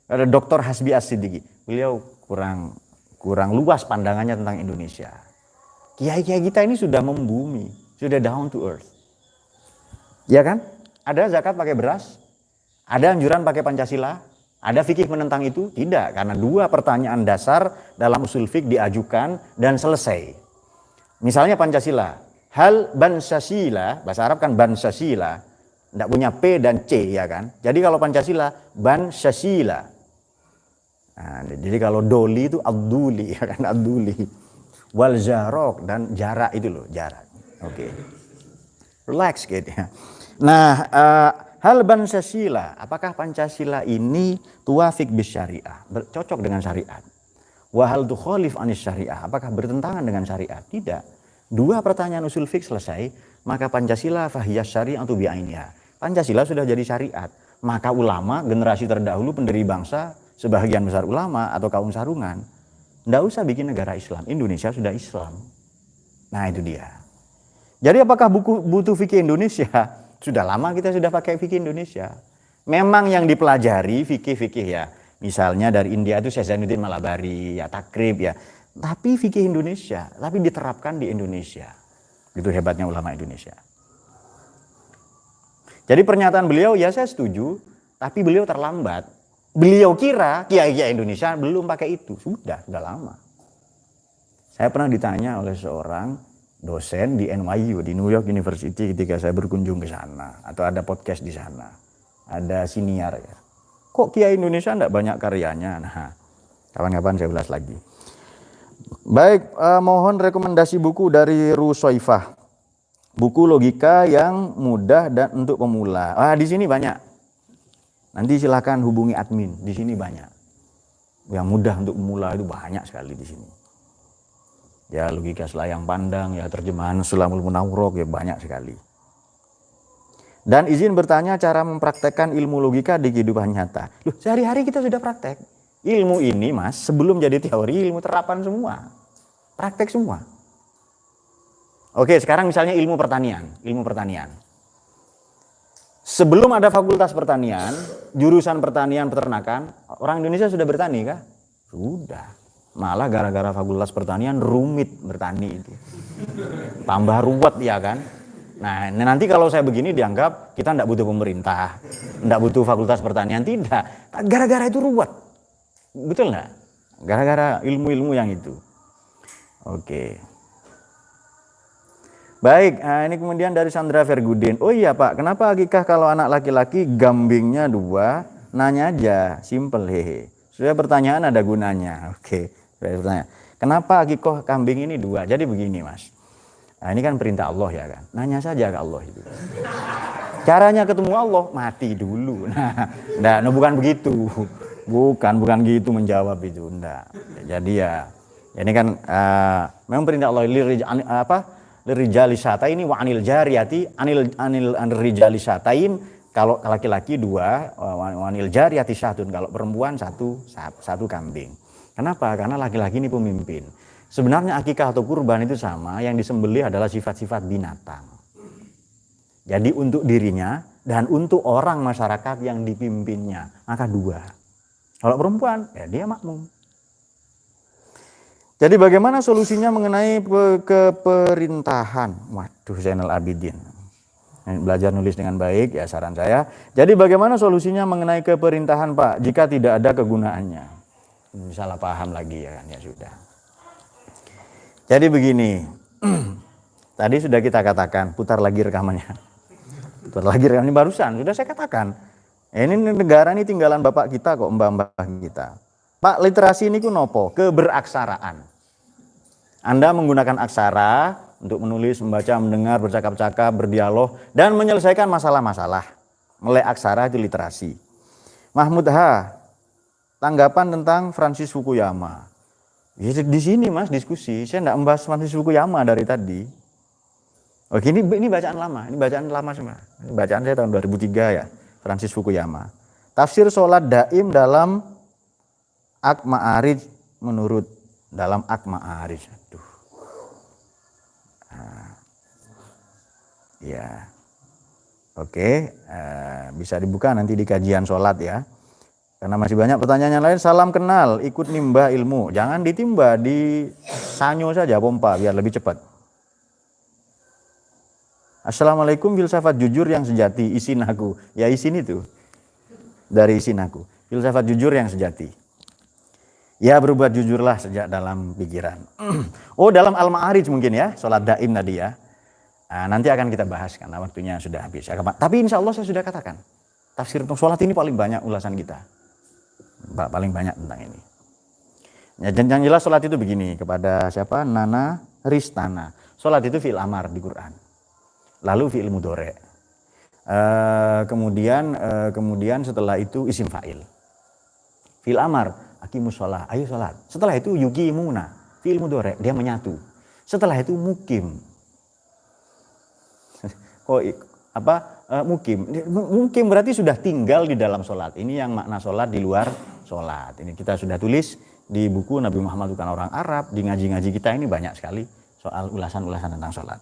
Ada Dr. Hasbi As-Siddiqi. Beliau kurang luas pandangannya tentang Indonesia. Kiai-kiai kita ini sudah membumi, sudah down to earth. Ya kan? Ada zakat pakai beras, ada anjuran pakai Pancasila, ada fikih menentang itu? Tidak, karena dua pertanyaan dasar dalam usul fikih diajukan dan selesai. Misalnya Pancasila, hal Bansasila, bahasa Arab kan Bansasila, tidak punya P dan C ya kan. Jadi kalau Pancasila, Bansasila. Nah, jadi kalau doli itu abduli ya kan, abduli. Wal jarok, dan jarak itu loh, jarak. Oke. Relax gitu ya. Nah, hal Bansasila, apakah Pancasila ini tuwafiq bis syariah, cocok dengan syariat? Wahal tukhalif anis syariah, apakah bertentangan dengan syariat? Tidak. Dua pertanyaan usul fiqh selesai, maka Pancasila fahiyas syari'atu bi'ainiha. Pancasila sudah jadi syariat. Maka ulama, generasi terdahulu pendiri bangsa, sebagian besar ulama atau kaum sarungan, tidak usah bikin negara Islam. Indonesia sudah Islam. Nah itu dia. Jadi apakah butuh fikih Indonesia? Sudah lama kita sudah pakai fikih Indonesia. Memang yang dipelajari fikih-fikih ya. Misalnya dari India itu Syekh Zainuddin Malabari, ya takrib ya. Tapi fikih Indonesia, tapi diterapkan di Indonesia. Itu hebatnya ulama Indonesia. Jadi pernyataan beliau ya saya setuju, tapi beliau terlambat. Beliau kira kiai-kiai Indonesia belum pakai itu. Sudah lama. Saya pernah ditanya oleh seorang dosen di NYU, di New York University ketika saya berkunjung ke sana. Atau ada podcast di sana. Ada siniar ya. Kok kiai Indonesia enggak banyak karyanya? Nah, kapan-kapan saya ulas lagi. Baik, mohon rekomendasi buku dari Rusoifah. Buku logika yang mudah dan untuk pemula. Di sini banyak. Nanti silakan hubungi admin. Di sini banyak. Yang mudah untuk pemula itu banyak sekali di sini. Ya, logika selayang pandang, ya terjemahan Sulamul Munawwarah, ya banyak sekali. Dan izin bertanya cara mempraktekkan ilmu logika di kehidupan nyata. Loh, sehari-hari kita sudah praktek. Ilmu ini mas, sebelum jadi teori, ilmu terapan semua. Praktek semua. Oke, sekarang misalnya ilmu pertanian. Sebelum ada fakultas pertanian, jurusan pertanian peternakan, orang Indonesia sudah bertani kah? Sudah. Malah gara-gara fakultas pertanian rumit bertani itu. Tambah ruwet ya kan? Nah nanti kalau saya begini dianggap kita tidak butuh pemerintah, tidak butuh fakultas pertanian, tidak. Gara-gara itu ruwet, betul nggak? Gara-gara ilmu-ilmu yang itu. Oke. Baik, ini kemudian dari Sandra Verguden. Oh iya Pak, kenapa akikah kalau anak laki-laki gambingnya 2? Nanya aja, simple hehe. Sudah pertanyaan ada gunanya. Oke, saya bertanya. Kenapa akikah kambing ini 2? Jadi begini Mas. Nah ini kan perintah Allah ya kan. Nanya saja ke Allah itu. Caranya ketemu Allah, mati dulu. Nah, bukan begitu. Bukan gitu menjawab itu. Nah, jadi ya ini kan memang perintah Allah lirijali satain wa anil jariyati anil rijali satain, kalau laki-laki 2, wanil jariyati satun, kalau perempuan satu kambing. Kenapa? Karena laki-laki ini pemimpin. Sebenarnya akikah atau kurban itu sama, yang disembelih adalah sifat-sifat binatang. Jadi untuk dirinya dan untuk orang masyarakat yang dipimpinnya, maka 2. Kalau perempuan, ya dia makmum. Jadi bagaimana solusinya mengenai keperintahan? Waduh, Zainal Abidin. Belajar nulis dengan baik, ya saran saya. Jadi bagaimana solusinya mengenai keperintahan, Pak, jika tidak ada kegunaannya? Salah paham lagi ya kan, ya sudah. Jadi begini, tadi sudah kita katakan, putar lagi rekamannya. Putar lagi rekamannya barusan, sudah saya katakan. Ini negara ini tinggalan bapak kita kok, mbah-mbah kita. Pak, literasi ini ku nopo? Keberaksaraan. Anda menggunakan aksara untuk menulis, membaca, mendengar, bercakap-cakap, berdialog, dan menyelesaikan masalah-masalah. Melek aksara itu literasi. Mahmud H, tanggapan tentang Francis Fukuyama. Ya, di sini Mas diskusi, saya tidak membahas Francis Fukuyama dari tadi. Oke, ini bacaan lama semua. Ini bacaan saya tahun 2003 ya, Francis Fukuyama. Tafsir sholat daim dalam Ak-Ma'arij menurut dalam Ak-Ma'arij. Aduh. Ya. Oke, bisa dibuka nanti di kajian sholat ya. Karena masih banyak pertanyaan yang lain. Salam kenal, ikut nimba ilmu. Jangan ditimba, di sanyo saja pompa biar lebih cepat. Assalamualaikum, filsafat jujur yang sejati, isin aku. Ya isin itu. Dari isin aku. Filsafat jujur yang sejati. Ya berbuat jujurlah sejak dalam pikiran. Oh, dalam Al-Ma'arij mungkin ya, sholat daim tadi ya. Nah, nanti akan kita bahas karena waktunya sudah habis. Tapi insya Allah saya sudah katakan, tafsir untuk sholat ini paling banyak ulasan kita. Paling banyak tentang ini. Ya, yang jelas sholat itu begini, kepada siapa? Nana Ristana. Sholat itu fi'il amar di Quran. Lalu fi'il mudhari'. Kemudian setelah itu isim fa'il. Fi'il amar. Aqimus sholat, ayo sholat. Setelah itu yuqimuna, fi'il mudhari', dia menyatu. Setelah itu mukim. Mukim? Mukim berarti sudah tinggal di dalam sholat. Ini yang makna sholat di luar sholat. Ini kita sudah tulis di buku Nabi Muhammad bukan orang Arab. Di ngaji-ngaji kita ini banyak sekali soal ulasan-ulasan tentang sholat.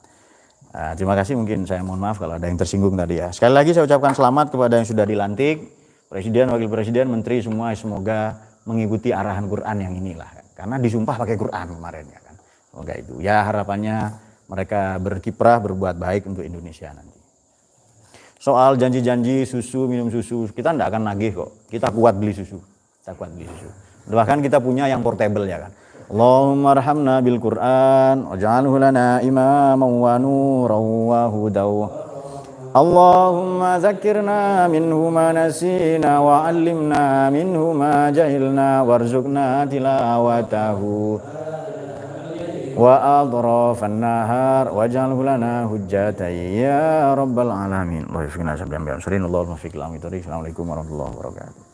Terima kasih, mungkin saya mohon maaf kalau ada yang tersinggung tadi ya. Sekali lagi saya ucapkan selamat kepada yang sudah dilantik. Presiden, Wakil Presiden, Menteri semua, semoga mengikuti arahan Quran yang inilah, karena disumpah pakai Quran kemarin ya kan. Semoga itu ya, harapannya mereka berkiprah berbuat baik untuk Indonesia nanti. Soal janji-janji susu, minum susu, kita tidak akan nagih kok. Kita kuat beli susu. Bahkan kita punya yang portable ya kan. Allahumma arhamna bil Quran waj'alhu lana imaman wa nuran wa hudaw. Allahumma zakirna minhu ma nasina wa 'allimna minhu ma jahilna warzuqna tilawatahu wa adrafan nahar waj'alhu lana hujjatan ya rabbal alamin. Assalamualaikum warahmatullahi wabarakatuh.